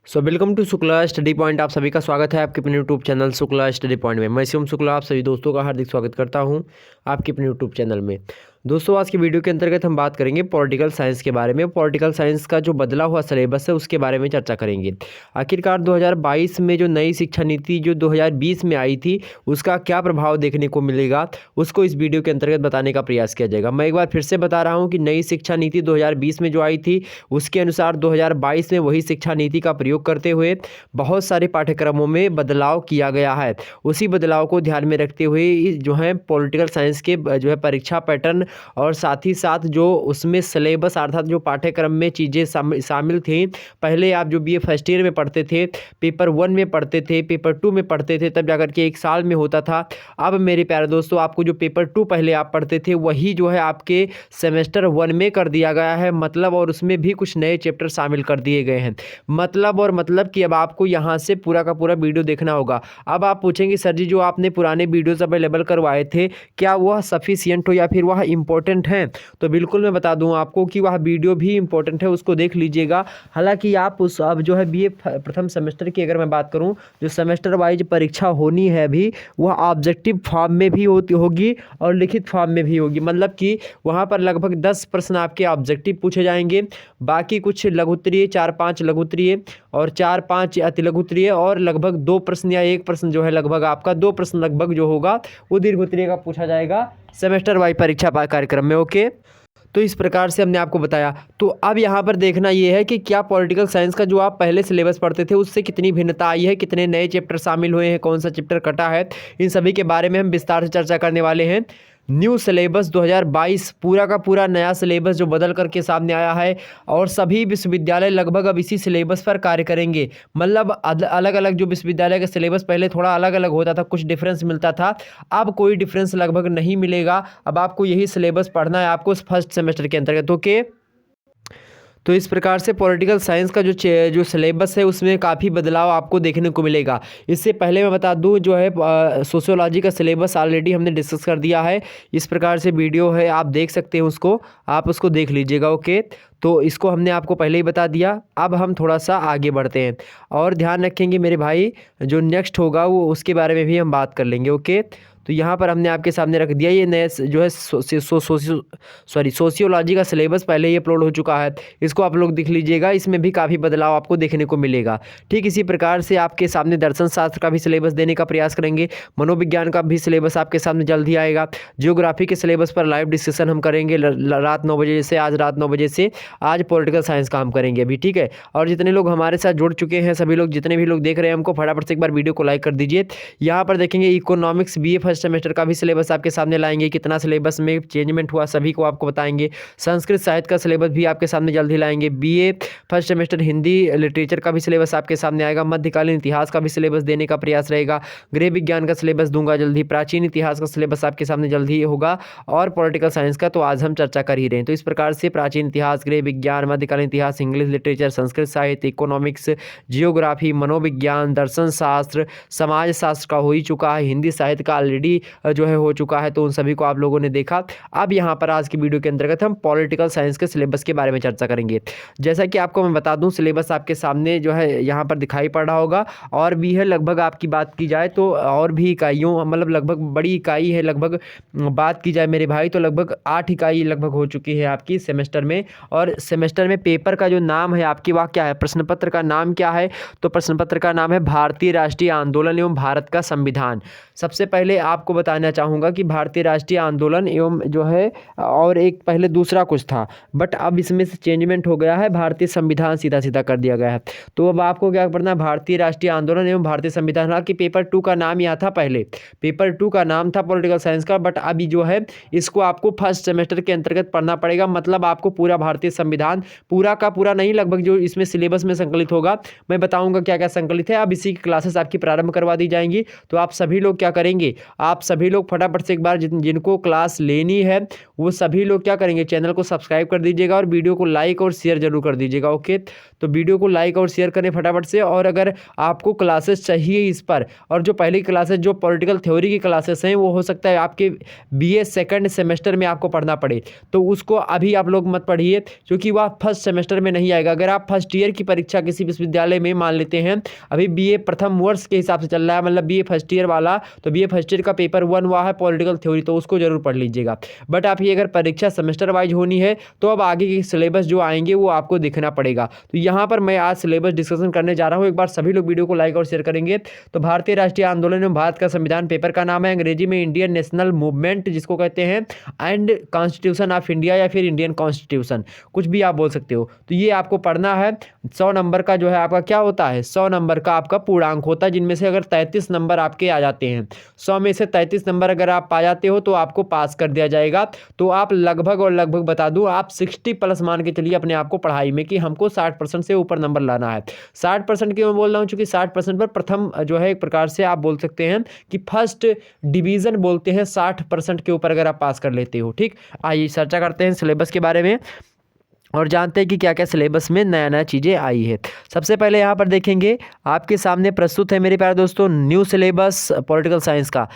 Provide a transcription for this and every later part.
Welcome to Shukla study point. आप सभी का स्वागत है आपके अपने YouTube channel Shukla study point में। मैं शिवम शुक्ला आप सभी दोस्तों का हार्दिक स्वागत करता हूं आपके अपने यूट्यूब चैनल में। दोस्तों, आज की वीडियो के अंतर्गत हम बात करेंगे पॉलिटिकल साइंस के बारे में। पॉलिटिकल साइंस का जो बदला हुआ सिलेबस है उसके बारे में चर्चा करेंगे। आखिरकार 2022 में जो नई शिक्षा नीति जो 2020 में आई थी उसका क्या प्रभाव देखने को मिलेगा, उसको इस वीडियो के अंतर्गत बताने का प्रयास किया जाएगा। मैं एक बार फिर से बता रहा हूँ कि नई शिक्षा नीति 2020 में जो आई थी उसके अनुसार 2022 में वही शिक्षा नीति का प्रयोग करते हुए बहुत सारे पाठ्यक्रमों में बदलाव किया गया है। उसी बदलाव को ध्यान में रखते हुए जो है पॉलिटिकल साइंस के जो है परीक्षा पैटर्न और साथ ही साथ जो उसमें सिलेबस अर्थात जो पाठ्यक्रम में चीज़ें शामिल थी। पहले आप जो बीए फर्स्ट ईयर में पढ़ते थे, पेपर 1 में पढ़ते थे, पेपर 2 में पढ़ते थे, तब जाकर के एक साल में होता था। अब मेरे प्यारे दोस्तों, आपको जो पेपर 2 पहले आप पढ़ते थे वही जो है आपके सेमेस्टर 1 में कर दिया गया है। मतलब और उसमें भी कुछ नए चैप्टर शामिल कर दिए गए हैं। मतलब कि अब आपको यहाँ से पूरा का पूरा वीडियो देखना होगा। अब आप पूछेंगे सर जी, जो आपने पुराने वीडियोस अवेलेबल करवाए थे क्या वह सफिशिएंट हो या फिर वह इंपॉर्टेंट है? तो बिल्कुल मैं बता दूं आपको कि वह वीडियो भी इंपॉर्टेंट है, उसको देख लीजिएगा। हालांकि आप उस अब जो है बीए प्रथम सेमेस्टर की अगर मैं बात करूं, जो सेमेस्टर वाइज परीक्षा होनी है अभी, वह ऑब्जेक्टिव फॉर्म में भी होगी और लिखित फॉर्म में भी होगी। मतलब कि वहाँ पर लगभग 10 प्रश्न आपके ऑब्जेक्टिव पूछे जाएंगे, बाकी कुछ लघुत्तरीय 4-5 लघुत्तरीय और 4-5 अति लघुत्तरीय और लगभग 2 प्रश्न या 1 प्रश्न जो है लगभग आपका 2 प्रश्न लगभग जो होगा वो दीर्घोत्तरीय का पूछा जाएगा सेमेस्टर वाइज परीक्षा कार्यक्रम में। ओके, तो इस प्रकार से हमने आपको बताया। तो अब यहाँ पर देखना ये है कि क्या पॉलिटिकल साइंस का जो आप पहले सिलेबस पढ़ते थे उससे कितनी भिन्नता आई है, कितने नए चैप्टर शामिल हुए हैं, कौन सा चैप्टर कटा है, इन सभी के बारे में हम विस्तार से चर्चा करने वाले हैं। न्यू सिलेबस 2022 पूरा का पूरा नया सिलेबस जो बदल करके सामने आया है और सभी विश्वविद्यालय लगभग अब इसी सिलेबस पर कार्य करेंगे। मतलब अलग अलग जो विश्वविद्यालय का सिलेबस पहले थोड़ा अलग अलग होता था, कुछ डिफरेंस मिलता था, अब कोई डिफरेंस लगभग नहीं मिलेगा। अब आपको यही सिलेबस पढ़ना है आपको फर्स्ट सेमेस्टर के अंतर्गत। ओके, तो इस प्रकार से पॉलिटिकल साइंस का जो सिलेबस है उसमें काफ़ी बदलाव आपको देखने को मिलेगा। इससे पहले मैं बता दूं, जो है सोशियोलॉजी का सिलेबस ऑलरेडी हमने डिस्कस कर दिया है। इस प्रकार से वीडियो है, आप देख सकते हैं उसको, आप उसको देख लीजिएगा। ओके, तो इसको हमने आपको पहले ही बता दिया। अब हम थोड़ा सा आगे बढ़ते हैं और ध्यान रखेंगे मेरे भाई, जो नेक्स्ट होगा वो उसके बारे में भी हम बात कर लेंगे। ओके, तो यहाँ पर हमने आपके सामने रख दिया ये नए जो है सोशियोलॉजी का सिलेबस पहले ही अपलोड हो चुका है, इसको आप लोग देख लीजिएगा। इसमें भी काफ़ी बदलाव आपको देखने को मिलेगा। ठीक इसी प्रकार से आपके सामने दर्शन शास्त्र का भी सिलेबस देने का प्रयास करेंगे, मनोविज्ञान का भी सिलेबस आपके सामने जल्द ही आएगा। जियोग्राफी के सिलेबस पर लाइव डिस्कशन हम करेंगे रात 9 बजे से, आज रात 9 बजे से। आज पॉलिटिकल साइंस का हम करेंगे अभी, ठीक है। और जितने लोग हमारे साथ जुड़ चुके हैं, सभी लोग जितने भी लोग देख रहे हैं हमको, फटाफट से एक बार वीडियो को लाइक कर दीजिए। यहाँ पर देखेंगे इकोनॉमिक्स बीए फर्स्ट सेमेस्टर का भी सिलेबस आपके सामने लाएंगे, कितना सिलेबस में चेंजमेंट हुआ सभी को आपको बताएंगे। संस्कृत साहित्य का सिलेबस भी आपके सामने जल्द ही लाएंगे। BA first semester Hindi literature का भी सिलेबस आपके सामने आएगा। मध्यकालीन इतिहास का भी सिलेबस देने का प्रयास रहेगा। गृह विज्ञान का सिलेबस दूंगा जल्दी। प्राचीन इतिहास का सिलेबस आपके सामने जल्द ही होगा और पॉलिटिकल साइंस का तो आज हम चर्चा कर ही रहे हैं। तो इस प्रकार से प्राचीन इतिहास, गृह विज्ञान, मध्यकालीन इतिहास, इंग्लिश लिटरेचर, संस्कृत साहित्य, इकोनॉमिक्स, जियोग्राफी, मनोविज्ञान, दर्शन शास्त्र, समाज शास्त्र का हो ही चुका है। हिंदी साहित्य का ऑलरेडी जो है हो चुका है, तो उन सभी को आप लोगों ने देखा। अब यहाँ पर आज की वीडियो के अंतर्गत हम पॉलिटिकल साइंस के सिलेबस के बारे में चर्चा करेंगे। जैसा कि आपको मैं बता दूं, सिलेबस आपके सामने जो है यहाँ पर दिखाई पड़ रहा होगा और भी है। लगभग आपकी बात की जाए तो और भी इकाइयों, मतलब लगभग बड़ी इकाई है, लगभग बात की जाए मेरे भाई तो लगभग 8 इकाई लगभग हो चुकी है आपकी सेमेस्टर में। और सेमेस्टर में पेपर का जो नाम है आपकी, वह क्या है, प्रश्न पत्र का नाम क्या है? तो प्रश्न पत्र का नाम है भारतीय राष्ट्रीय आंदोलन एवं भारत का संविधान। सबसे पहले आपको बताना चाहूँगा कि भारतीय राष्ट्रीय आंदोलन एवं जो है, और एक पहले दूसरा कुछ था, बट अब इसमें से चेंजमेंट हो गया है, भारतीय संविधान सीधा सीधा कर दिया गया है। तो अब आपको क्या पढ़ना है, भारतीय राष्ट्रीय आंदोलन एवं भारतीय संविधान। हालांकि पेपर 2 का नाम यहाँ था, पहले पेपर 2 का नाम था पॉलिटिकल साइंस का, बट अभी जो है इसको आपको फर्स्ट सेमेस्टर के अंतर्गत पढ़ना पड़ेगा। मतलब आपको पूरा भारतीय संविधान, पूरा का पूरा नहीं, लगभग जो इसमें सिलेबस में संकलित होगा, मैं बताऊंगा क्या क्या संकलित है। अब इसी की क्लासेस आपकी प्रारंभ करवा दी जाएंगी। तो आप सभी लोग क्या करेंगे, आप सभी लोग फटाफट से एक बार जिनको क्लास लेनी है वो सभी लोग क्या करेंगे, चैनल को सब्सक्राइब कर दीजिएगा और वीडियो को लाइक और शेयर जरूर कर दीजिएगा। ओके, तो वीडियो को लाइक और शेयर करें फटाफट से। और अगर आपको क्लासेस चाहिए इस पर, और जो पहली क्लासेस जो पॉलिटिकल थ्योरी की क्लासेस हैं वो हो सकता है आपके बीए सेकंड सेमेस्टर में आपको पढ़ना पड़े, तो उसको अभी आप लोग मत पढ़िए क्योंकि वह फर्स्ट सेमेस्टर में नहीं आएगा। अगर आप फर्स्ट ईयर की परीक्षा किसी विश्वविद्यालय में मान लेते हैं, अभी बीए प्रथम वर्ष के हिसाब से चल रहा है, मतलब बीए फर्स्ट ईयर वाला, तो बीए फर्स्ट ईयर का पेपर 1 हुआ है पॉलिटिकल थ्योरी, तो उसको जरूर पढ़ लीजिएगा। बट आप ये अगर परीक्षा सेमेस्टर वाइज होनी है तो अब आगे के सिलेबस जो आएंगे वो आपको देखना पड़ेगा। तो यहाँ पर मैं आज सिलेबस डिस्कशन करने जा रहा हूँ। एक बार सभी लोग वीडियो को लाइक और शेयर करेंगे। तो भारतीय राष्ट्रीय आंदोलन एवं भारत का संविधान पेपर का नाम है, अंग्रेजी में इंडियन नेशनल मूवमेंट जिसको कहते हैं, एंड कॉन्स्टिट्यूशन ऑफ इंडिया या फिर इंडियन कॉन्स्टिट्यूशन, कुछ भी आप बोल सकते हो। तो ये आपको पढ़ना है। 100 नंबर का जो है आपका क्या होता है, 100 नंबर का आपका पूर्णांक होता है, जिनमें से अगर 33 नंबर आपके आ जाते हैं, 100 में से 33 नंबर अगर आप पा जाते हो तो आपको पास कर दिया जाएगा। तो आप लगभग और लगभग बता दूं, आप 60 प्लस मान के चलिए अपने आप को पढ़ाई में कि हमको 60% से ऊपर नंबर लाना है। 60% क्यों बोल रहा हूँ, क्योंकि 60% पर प्रथम जो है एक प्रकार से आप बोल सकते हैं कि फर्स्ट डिवीजन बोलते हैं 60% के ऊपर अगर आप पास कर लेते हो। ठीक, आइए चर्चा करते हैं सिलेबस के बारे में और जानते हैं कि क्या क्या सिलेबस में नया नया चीज़ें आई है। सबसे पहले यहाँ पर देखेंगे, आपके सामने प्रस्तुत है मेरे प्यारे दोस्तों न्यू सिलेबस पॉलिटिकल साइंस का।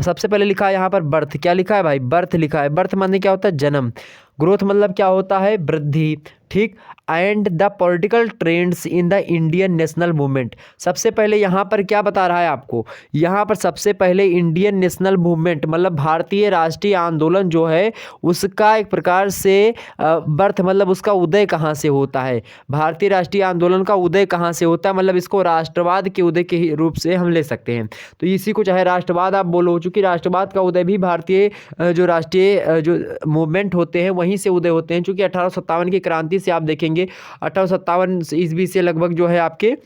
सबसे पहले लिखा है यहाँ पर बर्थ। क्या लिखा है भाई, बर्थ लिखा है। बर्थ माने क्या होता है, जन्म। ग्रोथ मतलब क्या होता है, वृद्धि। ठीक, and the political trends in the Indian national movement. सबसे पहले यहाँ पर क्या बता रहा है आपको, यहाँ पर सबसे पहले इंडियन नेशनल मूवमेंट मतलब भारतीय राष्ट्रीय आंदोलन जो है उसका एक प्रकार से बर्थ मतलब उसका उदय कहाँ से होता है। भारतीय राष्ट्रीय आंदोलन का उदय कहाँ से होता है, मतलब इसको राष्ट्रवाद के उदय के रूप से हम ले सकते हैं। तो इसी को चाहे राष्ट्रवाद आप बोलो, चूंकि राष्ट्रवाद का उदय भी भारतीय जो राष्ट्रीय जो मूवमेंट होते हैं वहीं से उदय होते हैं। चूंकि 1857 की क्रांति से आप देखेंगे 1857 ईस्वी से लगभग जो है आपके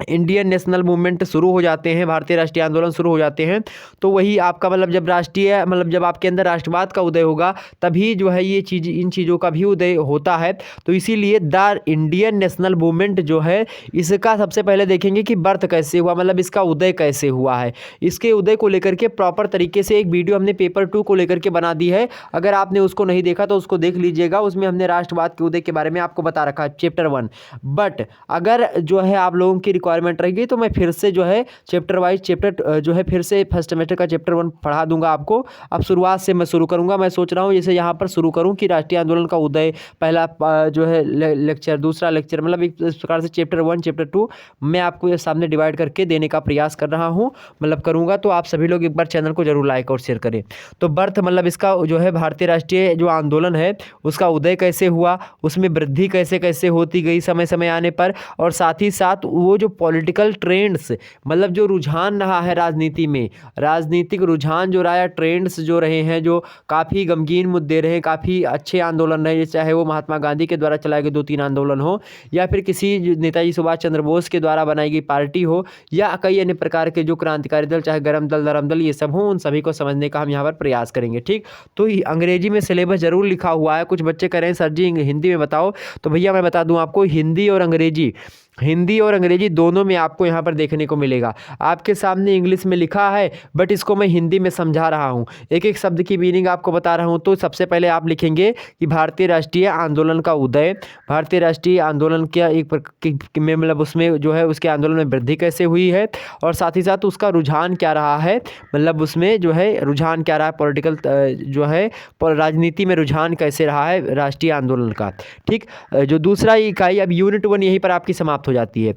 इंडियन नेशनल मूवमेंट शुरू हो जाते हैं, भारतीय राष्ट्रीय आंदोलन शुरू हो जाते हैं। तो वही आपका मतलब जब राष्ट्रीय मतलब जब आपके अंदर राष्ट्रवाद का उदय होगा तभी जो है ये चीज़ इन चीज़ों का भी उदय होता है। तो इसीलिए द इंडियन नेशनल मूवमेंट जो है इसका सबसे पहले देखेंगे कि बर्थ कैसे हुआ, मतलब इसका उदय कैसे हुआ है। इसके उदय को लेकर के प्रॉपर तरीके से एक वीडियो हमने पेपर 2 को लेकर के बना दी है। अगर आपने उसको नहीं देखा तो उसको देख लीजिएगा, उसमें हमने राष्ट्रवाद के उदय के बारे में आपको बता रखा है चैप्टर 1। बट अगर जो है आप लोगों की रिक्वायरमेंट रहेगी तो मैं फिर से जो है चैप्टर वाइज चैप्टर जो है फिर से फर्स्ट सेमेस्टर का चैप्टर 1 पढ़ा दूंगा आपको। अब शुरुआत से मैं शुरू करूंगा। मैं सोच रहा हूं जैसे यहाँ पर शुरू करूं कि राष्ट्रीय आंदोलन का उदय, पहला जो है लेक्चर, दूसरा लेक्चर, मतलब इस प्रकार से चैप्टर 1 चैप्टर 2 मैं आपको सामने डिवाइड करके देने का प्रयास कर रहा हूँ, मतलब करूँगा। तो आप सभी लोग एक बार चैनल को जरूर लाइक और शेयर करें। तो बर्थ मतलब इसका जो है भारतीय राष्ट्रीय जो आंदोलन है उसका उदय कैसे हुआ, उसमें वृद्धि कैसे कैसे होती गई समय समय आने पर, और साथ ही साथ वो जो पॉलिटिकल ट्रेंड्स मतलब जो रुझान रहा है राजनीति में, राजनीतिक रुझान जो रहा है, ट्रेंड्स जो रहे हैं, जो काफ़ी गमगीन मुद्दे रहे, काफ़ी अच्छे आंदोलन रहे, चाहे वो महात्मा गांधी के द्वारा चलाए गए 2-3 आंदोलन हो या फिर किसी नेताजी सुभाष चंद्र बोस के द्वारा बनाई गई पार्टी हो या कई अन्य प्रकार के जो क्रांतिकारी दल, चाहे गरम दल, नरम दल, ये सब हो, उन सभी को समझने का हम यहाँ पर प्रयास करेंगे। ठीक, तो अंग्रेजी में सिलेबस जरूर लिखा हुआ है। कुछ बच्चे कह रहे हैं सर जी हिंदी में बताओ, तो भैया मैं बता दूं आपको, हिंदी और अंग्रेजी दोनों में आपको यहाँ पर देखने को मिलेगा। आपके सामने इंग्लिश में लिखा है बट इसको मैं हिंदी में समझा रहा हूँ, एक एक शब्द की मीनिंग आपको बता रहा हूँ। तो सबसे पहले आप लिखेंगे कि भारतीय राष्ट्रीय आंदोलन का उदय, भारतीय राष्ट्रीय आंदोलन क्या एक में मतलब उसमें जो है उसके आंदोलन में वृद्धि कैसे हुई है, और साथ ही साथ उसका रुझान क्या रहा है, मतलब उसमें जो है रुझान क्या रहा है, पॉलिटिकल जो है राजनीति में रुझान कैसे रहा है राष्ट्रीय आंदोलन का। ठीक, जो दूसरा इकाई अब यूनिट 1 यहीं पर आपकी समाप्त हो जाती है।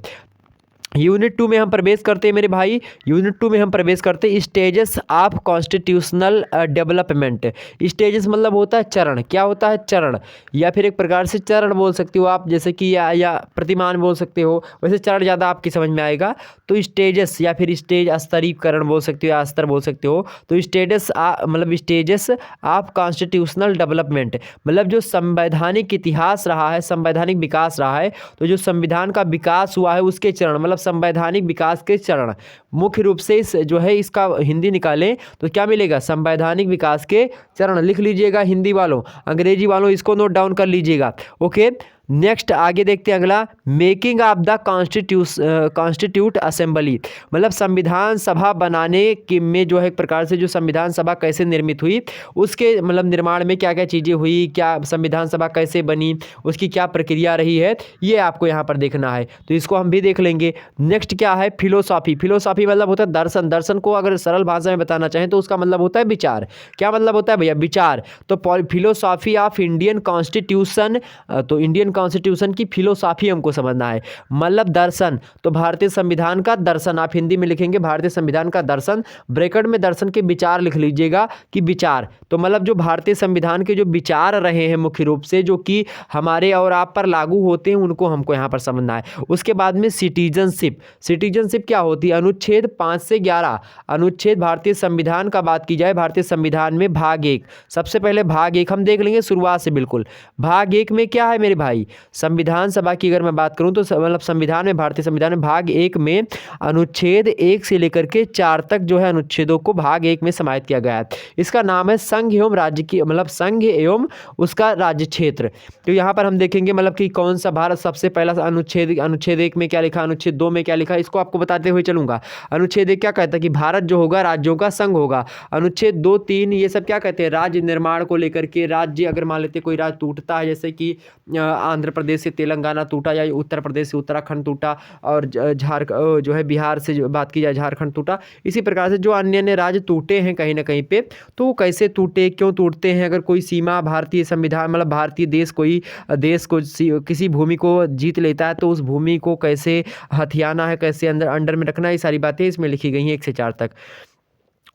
यूनिट 2 में हम प्रवेश करते हैं मेरे भाई। यूनिट 2 में हम प्रवेश करते हैं stages of constitutional development. Stages मतलब होता है चरण, क्या होता है, चरण, या फिर एक प्रकार से चरण बोल सकते हो आप, जैसे कि या प्रतिमान बोल सकते हो, वैसे चरण ज़्यादा आपकी समझ में आएगा। तो स्टेजेस या फिर स्टेज स्तरीकरण बोल सकते हो या स्तर बोल सकते हो। तो स्टेजेस मतलब स्टेजेस ऑफ कॉन्स्टिट्यूशनल डेवलपमेंट मतलब जो संवैधानिक इतिहास रहा है, संवैधानिक विकास रहा है, तो जो संविधान का विकास हुआ है उसके चरण मतलब संवैधानिक विकास के चरण। मुख्य रूप से इस जो है इसका हिंदी निकालें तो क्या मिलेगा, संवैधानिक विकास के चरण। लिख लीजिएगा हिंदी वालों, अंग्रेजी वालों इसको नोट डाउन कर लीजिएगा। ओके, नेक्स्ट आगे देखते हैं अगला, making of the constitute assembly, मतलब संविधान सभा बनाने के में जो है एक प्रकार से जो संविधान सभा कैसे निर्मित हुई, उसके मतलब निर्माण में क्या क्या चीज़ें हुई, क्या संविधान सभा कैसे बनी, उसकी क्या प्रक्रिया रही है, ये आपको यहाँ पर देखना है, तो इसको हम भी देख लेंगे। नेक्स्ट क्या है, फिलोसॉफी। फिलोसॉफी मतलब होता है दर्शन। दर्शन को अगर सरल भाषा में बताना चाहें तो उसका मतलब होता है विचार। क्या मतलब होता है भैया, विचार। तो फिलोसॉफी ऑफ इंडियन कॉन्स्टिट्यूशन, तो इंडियन कॉन्स्टिट्यूशन की फिलोसॉफी हमको समझना है, मतलब दर्शन। तो भारतीय संविधान का दर्शन, आप हिंदी में लिखेंगे भारतीय संविधान का दर्शन, ब्रैकेट में दर्शन के विचार लिख लीजिएगा कि विचार, तो मतलब जो भारतीय संविधान के जो विचार रहे हैं मुख्य रूप से जो कि हमारे और आप पर लागू होते हैं, उनको हमको यहाँ पर समझना है। उसके बाद में सिटीजनशिप। सिटीजनशिप क्या होती है, अनुच्छेद 5 से 11, अनुच्छेद भारतीय संविधान का बात की जाए, भारतीय संविधान में भाग 1, सबसे पहले भाग 1 हम देख लेंगे शुरुआत से बिल्कुल। भाग 1 में क्या है मेरे भाई, संविधान सभा की अगर मैं बात करूं तो मतलब संविधान में, भारतीय संविधान में भाग 1 में अनुच्छेद 1 से लेकर के 4 तक जो है अनुच्छेदों को भाग 1 में समाहित किया गया है। इसका नाम है संघ एवं राज्य की, मतलब संघ एवं उसका राज्य क्षेत्र। तो यहाँ पर हम देखेंगे मतलब कि कौन सा भारत सबसे पहला अनुच्छेद, अनुच्छेद 1 में क्या लिखा, अनुच्छेद 2 में क्या लिखा, इसको आपको बताते हुए चलूंगा। अनुच्छेद 1 क्या कहता है कि भारत जो होगा राज्यों का संघ होगा। अनुच्छेद 2, 3 ये सब क्या कहते हैं, राज्य निर्माण को लेकर के। राज्य अगर मान लेते कोई राज्य टूटता है, जैसे कि आंध्र प्रदेश से तेलंगाना टूटा, या उत्तर प्रदेश से उत्तराखंड टूटा, और झारखंड जो है बिहार से जो बात की जाए झारखंड टूटा, इसी प्रकार से जो अन्य अन्य राज्य टूटे हैं कहीं ना कहीं पे, तो वो कैसे टूटे, क्यों टूटते हैं, अगर कोई सीमा भारतीय संविधान मतलब भारतीय देश कोई देश को किसी भूमि को जीत लेता है तो उस भूमि को कैसे हथियाना है, कैसे अंडर में रखना है, ये सारी बातें इसमें लिखी गई हैं 1 से 4 तक।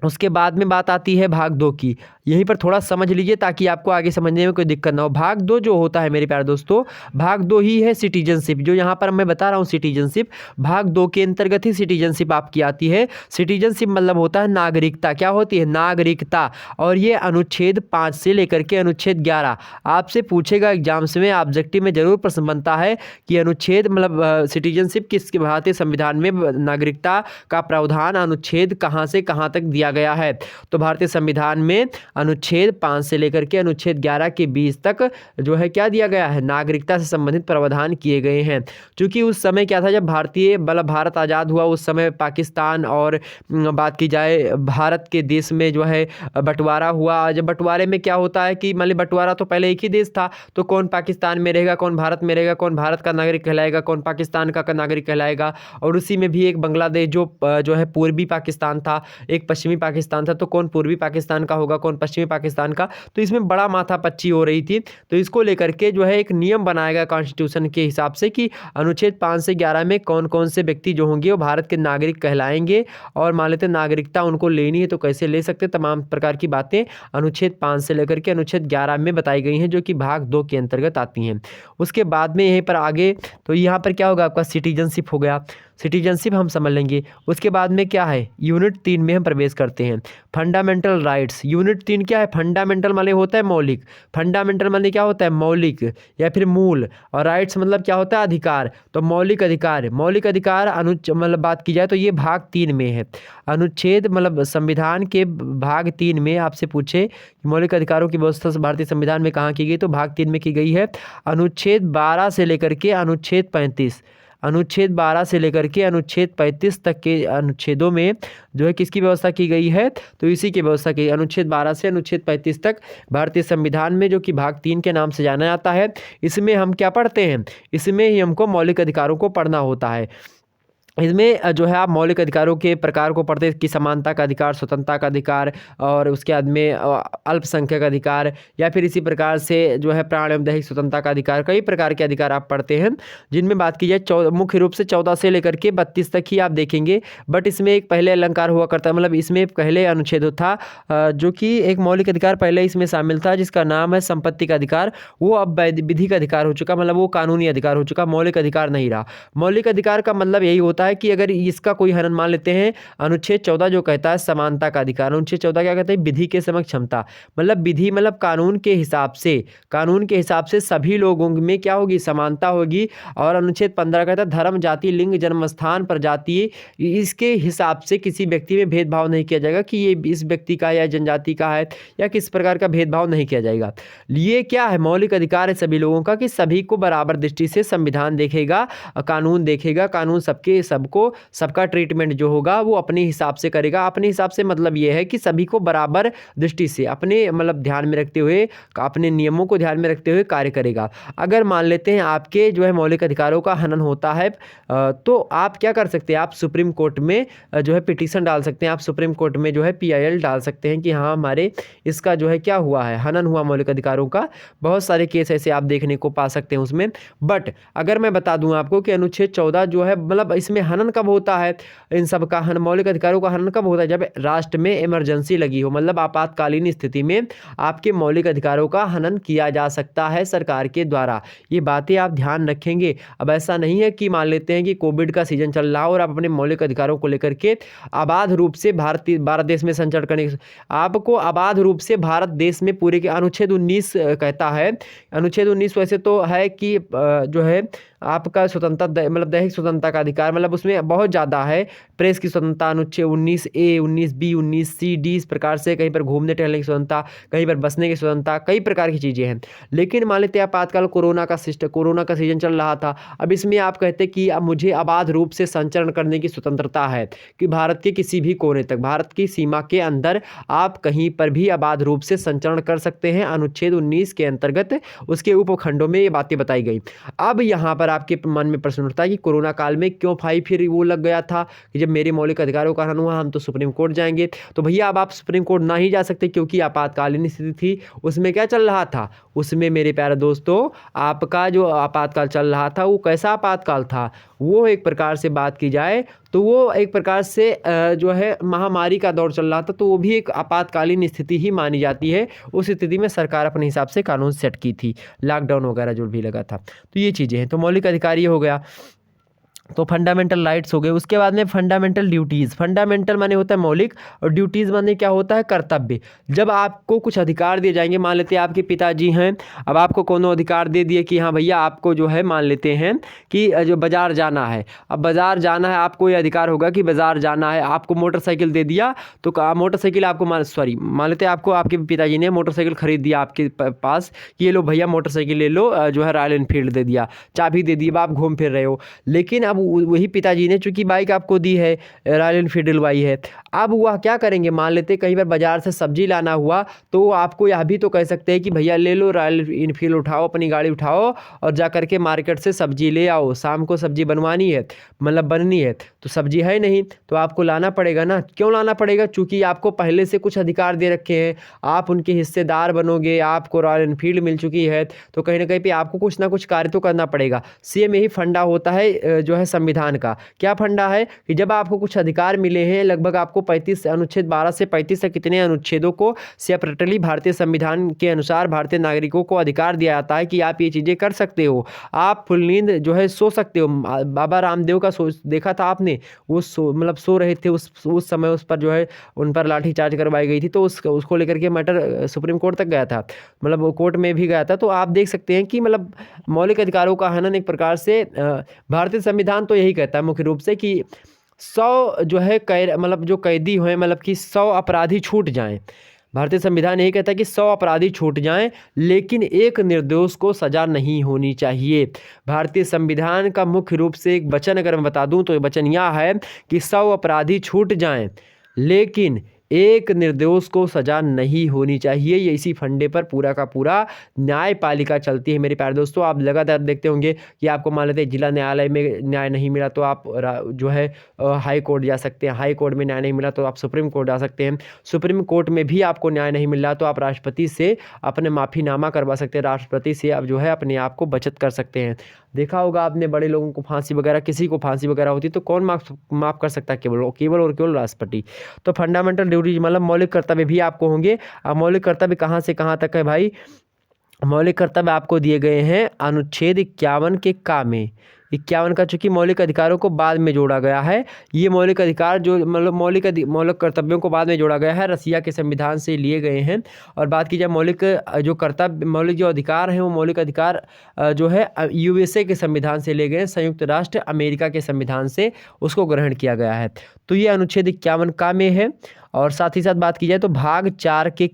उसके बाद में बात आती है भाग 2 की, यहीं पर थोड़ा समझ लीजिए ताकि आपको आगे समझने में कोई दिक्कत ना हो। भाग 2 जो होता है मेरे प्यारे दोस्तों, भाग 2 ही है सिटीजनशिप, जो यहाँ पर मैं बता रहा हूँ सिटीजनशिप, भाग 2 के अंतर्गत ही सिटीजनशिप आपकी आती है। सिटीजनशिप मतलब होता है नागरिकता, क्या होती है, नागरिकता। और ये अनुच्छेद 5 से लेकर के अनुच्छेद 11 आपसे पूछेगा एग्जाम्स में, ऑब्जेक्टिव में जरूर प्रश्न बनता है कि अनुच्छेद मतलब सिटीजनशिप किस भारतीय संविधान में नागरिकता का प्रावधान अनुच्छेद कहाँ से कहाँ तक दिया गया है। तो भारतीय संविधान में अनुच्छेद 5 से लेकर के अनुच्छेद 11 के बीच तक जो है क्या दिया गया है, नागरिकता से संबंधित प्रावधान किए गए हैं। क्योंकि उस समय क्या था, जब भारतीय मतलब भारत आज़ाद हुआ, उस समय पाकिस्तान और बात की जाए भारत के देश में जो है बंटवारा हुआ। जब बंटवारे में क्या होता है कि मतलब बंटवारा तो पहले एक ही देश था, तो कौन पाकिस्तान में रहेगा, कौन भारत में रहेगा, कौन भारत का नागरिक कहलाएगा, कौन पाकिस्तान का नागरिक कहलाएगा। और उसी में भी एक बांग्लादेश जो है पूर्वी पाकिस्तान था, एक पश्चिमी पाकिस्तान था, तो कौन पूर्वी पाकिस्तान का होगा, कौन पश्चिमी पाकिस्तान का। तो इसमें बड़ा माथापच्ची हो रही थी। तो इसको लेकर के जो है एक नियम बनाया गया कॉन्स्टिट्यूशन के हिसाब से कि अनुच्छेद 5 से 11 में कौन कौन से व्यक्ति जो होंगे वो भारत के नागरिक कहलाएंगे, और मान लेते नागरिकता उनको लेनी है तो कैसे ले सकते, तमाम प्रकार की बातें अनुच्छेद 5 से लेकर के अनुच्छेद 11 में बताई गई हैं, जो कि भाग 2 के अंतर्गत आती हैं। उसके बाद में यहीं पर आगे तो यहाँ पर क्या होगा, आपका सिटीजनशिप हो गया, सिटीजनशिप हम समझ लेंगे। उसके बाद में क्या है, यूनिट 3 में हम प्रवेश करते हैं, फंडामेंटल राइट्स। यूनिट 3 क्या है, फंडामेंटल माने होता है मौलिक, फंडामेंटल माने क्या होता है, मौलिक या फिर मूल, और राइट्स मतलब क्या होता है, अधिकार। तो मौलिक अधिकार, मौलिक अधिकार मतलब बात की जाए तो ये भाग 3 में है। अनुच्छेद मतलब संविधान के भाग 3 में आपसे पूछे कि मौलिक अधिकारों की व्यवस्था भारतीय संविधान में कहाँ की गई, तो भाग 3 में की गई है। अनुच्छेद 12 से लेकर के अनुच्छेद 35, अनुच्छेद 12 से लेकर के अनुच्छेद 35 तक के अनुच्छेदों में जो है किसकी व्यवस्था की गई है, तो इसी की व्यवस्था की। अनुच्छेद 12 से अनुच्छेद 35 तक भारतीय संविधान में, जो कि भाग 3 के नाम से जाना जाता है, इसमें हम क्या पढ़ते हैं, इसमें ही हमको मौलिक अधिकारों को पढ़ना होता है। इसमें जो है आप मौलिक अधिकारों के प्रकार को पढ़ते हैं कि समानता का अधिकार, स्वतंत्रता का अधिकार, और उसके बाद में अल्पसंख्यक अधिकार, या फिर इसी प्रकार से जो है प्राण एवं दैहिक स्वतंत्रता का अधिकार, कई प्रकार के अधिकार आप पढ़ते हैं, जिनमें बात की जाए मुख्य रूप से 14 से लेकर के 32 तक ही आप देखेंगे। बट इसमें एक पहले अलंकार हुआ करता है, मतलब इसमें पहले अनुच्छेद था जो कि एक मौलिक अधिकार पहले इसमें शामिल था, जिसका नाम है संपत्ति का अधिकार। वो अब विधिक अधिकार हो चुका, मतलब वो कानूनी अधिकार हो चुका, मौलिक अधिकार नहीं रहा। मौलिक अधिकार का मतलब यही होता है है कि अगर इसका कोई हनन मान लेते हैं, अनुच्छेद 14 जो कहता है समानता का अधिकार, अनुच्छेद 14 क्या कहता है, विधि के समक्ष क्षमता, मतलब विधि मतलब कानून के हिसाब से सभी लोगों में क्या होगी, समानता होगी। और अनुच्छेद 15 कहता है धर्म, जाति, लिंग, जन्म स्थान, प्रजाति, इसके हिसाब से किसी व्यक्ति में भेदभाव नहीं किया जाएगा कि ये इस व्यक्ति का या जनजाति का है, या किस प्रकार का भेदभाव नहीं किया जाएगा। ये क्या है, मौलिक अधिकार है सभी लोगों का, कि सभी को बराबर दृष्टि से संविधान देखेगा, कानून देखेगा, कानून सबको सबका ट्रीटमेंट जो होगा वो अपने हिसाब से करेगा। अपने हिसाब से मतलब ये है कि सभी को बराबर दृष्टि से अपने मतलब ध्यान में रखते हुए, अपने नियमों को ध्यान में रखते हुए कार्य करेगा। अगर मान लेते हैं आपके जो है मौलिक अधिकारों का हनन होता है, तो आप क्या कर सकते हैं, आप सुप्रीम कोर्ट में जो है पिटीशन डाल सकते हैं, आप सुप्रीम कोर्ट में जो है PIL डाल सकते हैं कि हाँ हमारे इसका जो है क्या हुआ है, हनन हुआ मौलिक अधिकारों का। बहुत सारे केस ऐसे आप देखने को पा सकते हैं उसमें। बट अगर मैं बता दूं आपको कि अनुच्छेद 14 जो है मतलब इसमें हनन कब होता है, इन सब का मौलिक अधिकारों का हनन कब होता है, जब राष्ट्र में इमरजेंसी लगी हो, मतलब आपातकालीन स्थिति में आपके मौलिक अधिकारों का हनन किया जा सकता है सरकार के द्वारा। ये बातें आप ध्यान रखेंगे। अब ऐसा नहीं है कि मान लेते हैं कि कोविड का सीजन चल रहा हो और आप अपने मौलिक अधिकारों को लेकर के अबाध रूप से भारत देश में संचरण करने, आपको अबाध रूप से भारत देश में पूरे के अनुच्छेद 19 कहता है, अनुच्छेद 19 वैसे तो है कि जो है आपका स्वतंत्रता मतलब दैहिक स्वतंत्रता का अधिकार, मतलब उसमें बहुत ज़्यादा है। प्रेस की स्वतंत्रता अनुच्छेद 19A, 19B, 19C, D, इस प्रकार से कहीं पर घूमने टहलने की स्वतंत्रता, कहीं पर बसने की स्वतंत्रता, कई प्रकार की चीज़ें हैं। लेकिन मान लेते हैं आपातकाल कोरोना का सीजन चल रहा था, अब इसमें आप कहते कि अब मुझे अबाध रूप से संचरण करने की स्वतंत्रता है कि भारत के किसी भी कोने तक, भारत की सीमा के अंदर आप कहीं पर भी अबाध रूप से संचरण कर सकते हैं। अनुच्छेद 19 के अंतर्गत उसके उपखंडों में ये बातें बताई गई। अब यहाँ पर आपके मन में प्रश्न उठता है कि कोरोना काल में क्यों भाई फिर वो लग गया था कि जब मेरे मौलिक अधिकारों का हनन हुआ हम तो सुप्रीम कोर्ट जाएंगे। तो भैया अब आप सुप्रीम कोर्ट ना ही जा सकते क्योंकि आपातकालीन स्थिति थी। उसमें क्या चल रहा था, उसमें मेरे प्यारे दोस्तों आपका जो आपातकाल चल रहा था वो कैसा आपातकाल था, वो एक प्रकार से बात की जाए तो वो एक प्रकार से जो है महामारी का दौर चल रहा था, तो वो भी एक आपातकालीन स्थिति ही मानी जाती है। उस स्थिति में सरकार अपने हिसाब से कानून सेट की थी, लॉकडाउन वगैरह जो भी लगा था। तो ये चीज़ें हैं। तो मौलिक अधिकार ये हो गया, तो फंडामेंटल राइट्स हो गए। उसके बाद में फंडामेंटल ड्यूटीज़, फंडामेंटल माने होता है मौलिक, और ड्यूटीज़ माने क्या होता है, कर्तव्य। जब आपको कुछ अधिकार दिए जाएंगे, मान लेते हैं आपके पिताजी हैं, अब आपको कोनो अधिकार दे दिए कि हाँ भैया आपको जो है मान लेते हैं कि जो बाज़ार जाना है, अब बाज़ार जाना है, आपको ये अधिकार होगा कि बाज़ार जाना है। आपको मोटरसाइकिल दे दिया तो मोटरसाइकिल आपको मान लेते हैं आपको आपके पिताजी ने मोटरसाइकिल खरीद दिया आपके पास, कि ये लो भैया मोटरसाइकिल ले लो, जो है रॉयल एनफील्ड दे दिया, चाबी दे दी, अब आप घूम फिर रहे हो। लेकिन अब वही पिताजी ने चूंकि बाइक आपको दी है, रॉयल एनफील्ड दिलवाई है, अब वह क्या करेंगे, मान लेते कहीं पर बाजार से सब्जी लाना हुआ तो वो आपको यह भी तो कह सकते हैं कि भैया ले लो रॉयल एनफील्ड, उठाओ अपनी गाड़ी उठाओ और जा करके मार्केट से सब्जी ले आओ, शाम को सब्जी बनवानी है, मतलब बननी है, तो सब्जी है नहीं तो आपको लाना पड़ेगा ना। क्यों लाना पड़ेगा, चूंकि आपको पहले से कुछ अधिकार दे रखे हैं, आप उनके हिस्सेदार बनोगे, आपको रॉयल एनफील्ड मिल चुकी है, तो कहीं ना कहीं पे आपको कुछ ना कुछ कार्य तो करना पड़ेगा। सेम यही फंडा होता है जो है संविधान का। क्या फंडा है कि जब आपको कुछ अधिकार मिले हैं, लगभग आपको 35 अनुच्छेद 12 से 35 तक कितने अनुच्छेदों को सेपरेटली भारतीय संविधान के अनुसार भारतीय नागरिकों को अधिकार दिया जाता है कि आप ये चीज़ें कर सकते हो, आप फुल नींद जो है सो सकते हो। बाबा रामदेव का देखा था आपने, वो मतलब सो रहे थे उस समय, उस पर जो है उन पर लाठीचार्ज करवाई गई थी, तो उसको लेकर के मैटर सुप्रीम कोर्ट तक गया था, मतलब वो कोर्ट में भी गया था। तो आप देख सकते हैं कि मतलब मौलिक अधिकारों का हनन एक प्रकार से भारतीय संविधान तो यही कहता है मुख्य रूप से कि 100 जो है मतलब जो कैदी हुए, मतलब कि 100 अपराधी छूट जाएं। भारतीय संविधान यही कहता है कि 100 अपराधी छूट जाएं, लेकिन एक निर्दोष को सजा नहीं होनी चाहिए। भारतीय संविधान का मुख्य रूप से एक वचन अगर मैं बता दूं तो ये वचन यह है कि 100 अपराधी छूट जाएं, लेकिन एक निर्दोष को सजा नहीं होनी चाहिए। ये इसी फंडे पर पूरा का पूरा न्यायपालिका चलती है मेरे प्यारे दोस्तों। आप लगातार देखते होंगे कि आपको मान लेते हैं जिला न्यायालय में न्याय नहीं मिला तो आप जो है हाई कोर्ट जा सकते हैं, हाई कोर्ट में न्याय नहीं मिला तो आप सुप्रीम कोर्ट जा सकते हैं, सुप्रीम कोर्ट में भी आपको न्याय नहीं मिल रहा तो आप राष्ट्रपति से अपने माफ़ीनामा करवा सकते हैं, राष्ट्रपति से आप जो है अपने आप को बचत कर सकते हैं। देखा होगा आपने बड़े लोगों को फांसी वगैरह, किसी को फांसी वगैरह होती तो कौन माफ़ कर सकता है, केवल और केवल राष्ट्रपति। तो फंडामेंटल ड्यूटीज मतलब मौलिक कर्तव्य भी आपको होंगे। अब मौलिक कर्तव्य कहाँ से कहाँ तक है भाई, मौलिक कर्तव्य आपको दिए गए हैं अनुच्छेद 51 के का में, 51 का चूँकि मौलिक अधिकारों को बाद में जोड़ा गया है, ये मौलिक अधिकार जो मतलब मौलिक कर्तव्यों को बाद में जोड़ा गया है, रसिया के संविधान से लिए गए हैं। और बात की जाए मौलिक जो अधिकार हैं, वो मौलिक अधिकार जो है यूएसए के संविधान से लिए गए हैं, संयुक्त राष्ट्र अमेरिका के संविधान से उसको ग्रहण किया गया है। तो ये अनुच्छेद 51 का में है। और साथ ही साथ बात की जाए तो भाग 4 के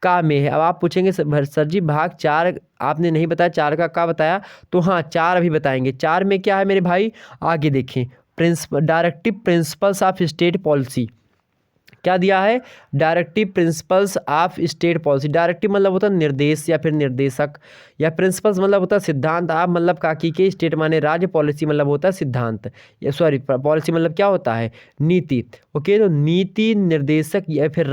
का में है। अब आप पूछेंगे सर जी भाग 4 आपने नहीं बताया, 4 का बताया, तो हाँ 4 अभी बताएंगे। 4 में क्या है मेरे भाई, आगे देखें, directive principles of state policy क्या दिया है, directive principles of state policy. Directive मतलब होता है निर्देश या फिर निर्देशक, या प्रिंसिपल्स मतलब होता है सिद्धांत। आप मतलब काकी के, स्टेट माने राज्य, पॉलिसी मतलब होता है सिद्धांत, या सॉरी पॉलिसी मतलब क्या होता है, नीति। ओके, तो नीति निर्देशक या फिर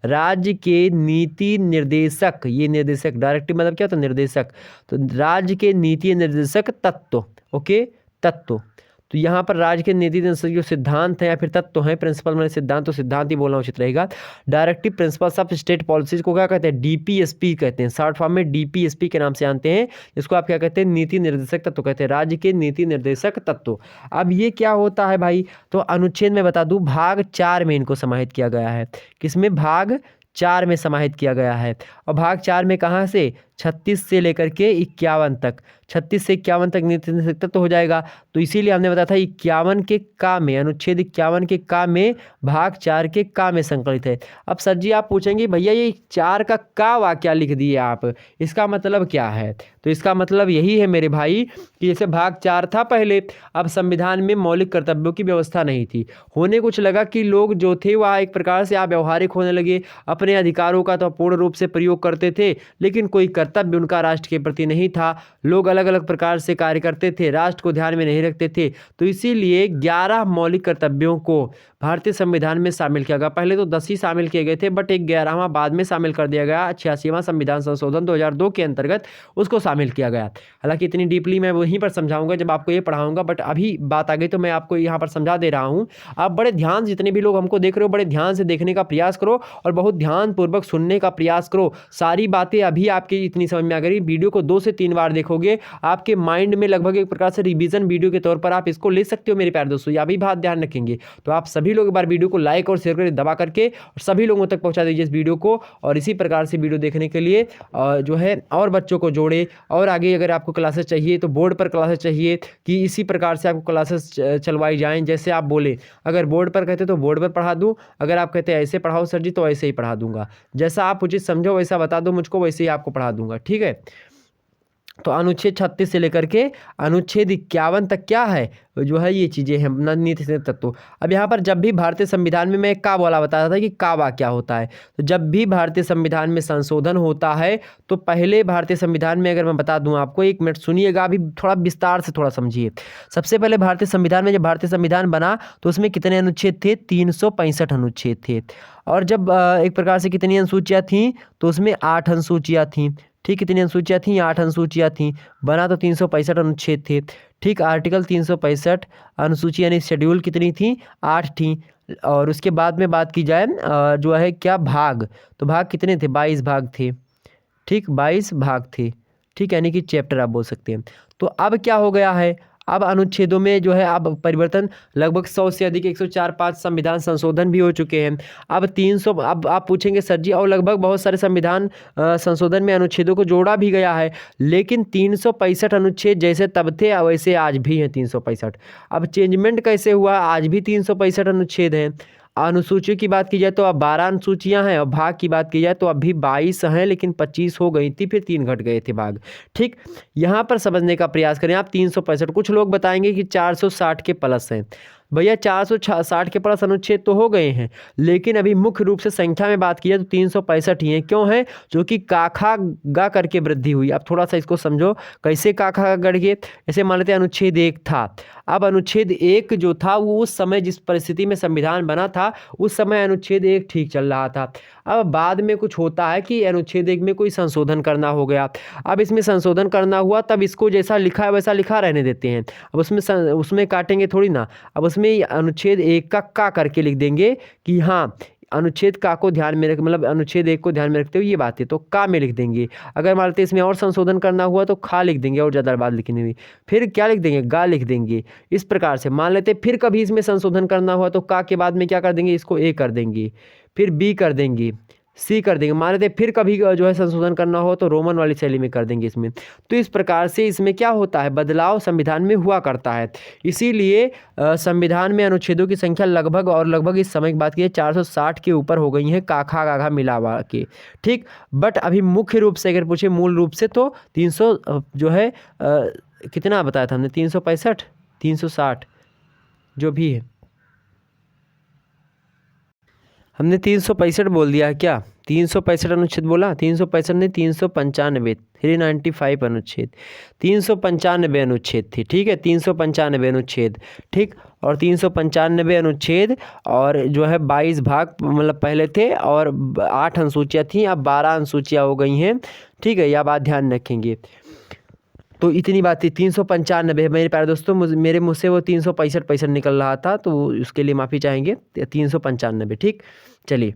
राज्य के नीति निर्देशक, ये निर्देशक, डायरेक्टिव मतलब क्या होता है, निर्देशक। तो राज्य के नीति निर्देशक तत्व, ओके तत्व। तो यहाँ पर राज्य के नीति निर्देशक जो सिद्धांत हैं या फिर तत्व हैं, प्रिंसिपल में सिद्धांत, तो सिद्धांत ही बोलना उचित रहेगा। Directive principles of state policies को क्या कहते हैं, डीपीएसपी कहते हैं, शॉर्ट फॉर्म में डीपीएसपी के नाम से जानते हैं। इसको आप क्या कहते हैं, नीति निर्देशक तत्व कहते हैं, राज्य के नीति निर्देशक तत्व। अब ये क्या होता है भाई, तो अनुच्छेद में बता दूं, भाग 4 में इनको समाहित किया गया है। किसमें, भाग 4 में समाहित किया गया है। और भाग 4 में कहाँ से, 36 से लेकर के 51 तक, 36 से 51 तक नीति निर्देशक तत्व हो जाएगा। तो इसीलिए हमने बताया था 51 के का में, अनुच्छेद 51 के का में भाग 4 के का में संकलित है। अब सर जी आप पूछेंगे भैया ये 4 का वाक्य लिख दिए आप, इसका मतलब क्या है। तो इसका मतलब यही है मेरे भाई कि जैसे भाग 4 था पहले, अब संविधान में मौलिक कर्तव्यों की व्यवस्था नहीं थी, होने कुछ लगा कि लोग जो थे वह एक प्रकार से व्यावहारिक होने लगे, अपने अधिकारों का तो पूर्ण रूप से प्रयोग करते थे, लेकिन कोई कर्तव्य उनका राष्ट्र के प्रति नहीं था। लोग अलग अलग प्रकार से कार्य करते थे, राष्ट्र को ध्यान में नहीं रखते थे। तो इसीलिए 11 मौलिक कर्तव्यों को भारतीय संविधान में शामिल किया गया। पहले तो 10 ही शामिल किए गए थे, बट एक 11वां बाद में शामिल कर दिया गया। 86वां संविधान संशोधन 2002 के अंतर्गत उसको शामिल किया गया। हालांकि इतनी डीपली मैं वहीं पर समझाऊंगा जब आपको ये पढ़ाऊंगा, बट अभी बात आ गई तो मैं आपको यहाँ पर समझा दे रहा हूँ। आप बड़े ध्यान, जितने भी लोग हमको देख रहे हो, बड़े ध्यान से देखने का प्रयास करो और बहुत ध्यानपूर्वक सुनने का प्रयास करो। सारी बातें अभी आपकी इतनी समझ में आ गई, वीडियो को 2 से 3 बार देखोगे, आपके माइंड में लगभग एक प्रकार से रिवीजन वीडियो के तौर पर आप इसको ले सकते हो मेरे प्यारे दोस्तों। यह भी बात ध्यान रखेंगे। तो आप सभी लोग एक बार वीडियो को लाइक और शेयर करके दबा करके और सभी लोगों तक पहुंचा दीजिए इस वीडियो को। और इसी प्रकार से वीडियो देखने के लिए जो है और बच्चों को जोड़े, और आगे अगर आपको क्लासेस चाहिए तो बोर्ड पर क्लासेस चाहिए कि इसी प्रकार से आपको क्लासेस चलवाई जाएं। जैसे आप बोले, अगर बोर्ड पर कहते तो बोर्ड पर पढ़ा दूं, अगर आप कहते ऐसे पढ़ाओ सर जी तो ऐसे ही पढ़ा दूंगा। जैसा आप उचित समझो वैसा बता दो मुझको, वैसे ही आपको पढ़ा दूंगा, ठीक है। तो अनुच्छेद 36 से लेकर के अनुच्छेद 51 तक क्या है, जो है ये चीज़ें हैं नीति से तत्व। अब यहाँ पर जब भी भारतीय संविधान में मैं का बोला बताया था कि का क्या होता है, तो जब भी भारतीय संविधान में संशोधन होता है तो पहले भारतीय संविधान में, अगर मैं बता दूं आपको, 1 मिनट सुनिएगा, अभी थोड़ा विस्तार से थोड़ा समझिए। सबसे पहले भारतीय संविधान में, जब भारतीय संविधान बना तो उसमें कितने अनुच्छेद थे, 365 अनुच्छेद थे। और जब एक प्रकार से कितनी अनुसूचियाँ थीं, तो उसमें 8 अनुसूचियाँ थीं। ठीक, कितनी अनुसूचियाँ थीं, 8 अनुसूचियाँ थीं। बना तो 365 अनुच्छेद थे। ठीक, आर्टिकल 365 अनुसूची यानी शेड्यूल कितनी थी, 8 थी। और उसके बाद में बात की जाए जो है क्या, भाग, तो भाग कितने थे, 22 भाग थे। ठीक, 22 भाग थे। ठीक, यानी कि चैप्टर आप बोल सकते हैं। तो अब क्या हो गया है, अब अनुच्छेदों में जो है अब परिवर्तन, लगभग 100 से अधिक 104-5 संविधान संशोधन भी हो चुके हैं। अब 300, अब आप पूछेंगे सर जी, और लगभग बहुत सारे संविधान संशोधन में अनुच्छेदों को जोड़ा भी गया है, लेकिन 365 अनुच्छेद जैसे तब थे वैसे आज भी हैं 365। अब चेंजमेंट कैसे हुआ, आज भी 365 अनुच्छेद हैं। अनुसूचियों की बात की जाए तो अब 12 अनुसूचियां हैं, और भाग की बात की जाए तो अभी 22 हैं, लेकिन 25 हो गई थी, फिर 3 घट गए थे भाग। ठीक, यहाँ पर समझने का प्रयास करें आप। 365, कुछ लोग बताएंगे कि 460 के प्लस हैं। भैया 460 के प्लस अनुच्छेद तो हो गए हैं, लेकिन अभी मुख्य रूप से संख्या में बात की जाए तो 365 ही है। क्यों है, जो कि काखा गा करके वृद्धि हुई। अब थोड़ा सा इसको समझो, कैसे काखा गा गढ़ के, ऐसे मान लेते हैं अनुच्छेद 1 था। अब अनुच्छेद 1 जो था वो उस समय जिस परिस्थिति में संविधान बना था उस समय अनुच्छेद 1 ठीक चल रहा था। अब बाद में कुछ होता है कि अनुच्छेद 1 में कोई संशोधन करना हो गया। अब इसमें संशोधन करना हुआ, तब इसको जैसा लिखा है वैसा लिखा रहने देते हैं। अब उसमें काटेंगे थोड़ी ना, अब उसमें अनुच्छेद 1 का करके लिख देंगे कि हाँ अनुच्छेद का को ध्यान में रख मतलब अनुच्छेद 1 को ध्यान में रखते हुए ये बात है, तो का में लिख देंगे। अगर मान लेते इसमें और संशोधन करना हुआ तो खा लिख देंगे, और ज़्यादा बात लिखनी हुई, फिर क्या लिख देंगे, गा लिख देंगे। इस प्रकार से मान लेते फिर कभी इसमें संशोधन करना हुआ तो का के बाद में क्या कर देंगे, इसको ए कर देंगे, फिर बी कर देंगे, सी कर देंगे। मान लेते फिर कभी जो है संशोधन करना हो तो रोमन वाली शैली में कर देंगे इसमें। तो इस प्रकार से इसमें क्या होता है, बदलाव संविधान में हुआ करता है। इसीलिए संविधान में अनुच्छेदों की संख्या लगभग इस समय की बात की 460 के ऊपर हो गई है, काखा गाघा मिलावा के। ठीक, बट अभी मुख्य रूप से अगर पूछे मूल रूप से तो 300 जो है कितना बताया था हमने, 365 360 जो भी है, हमने 365 बोल दिया है क्या, 365 अनुच्छेद बोला, 365 नहीं 395, 395 अनुच्छेद, 395 अनुच्छेद थी। ठीक है, 395 अनुच्छेद। ठीक, और 395 अनुच्छेद और जो है 22 भाग मतलब पहले थे, और 8 अनुसूचियाँ थीं, अब 12 अनुसूचियाँ हो गई हैं। ठीक है, यह बात ध्यान रखेंगे। तो इतनी बात थी। 395 मेरे प्यारे दोस्तों, मेरे मुँह से वो 365 निकल रहा था, तो उसके लिए माफ़ी चाहेंगे। 395, ठीक। चलिए,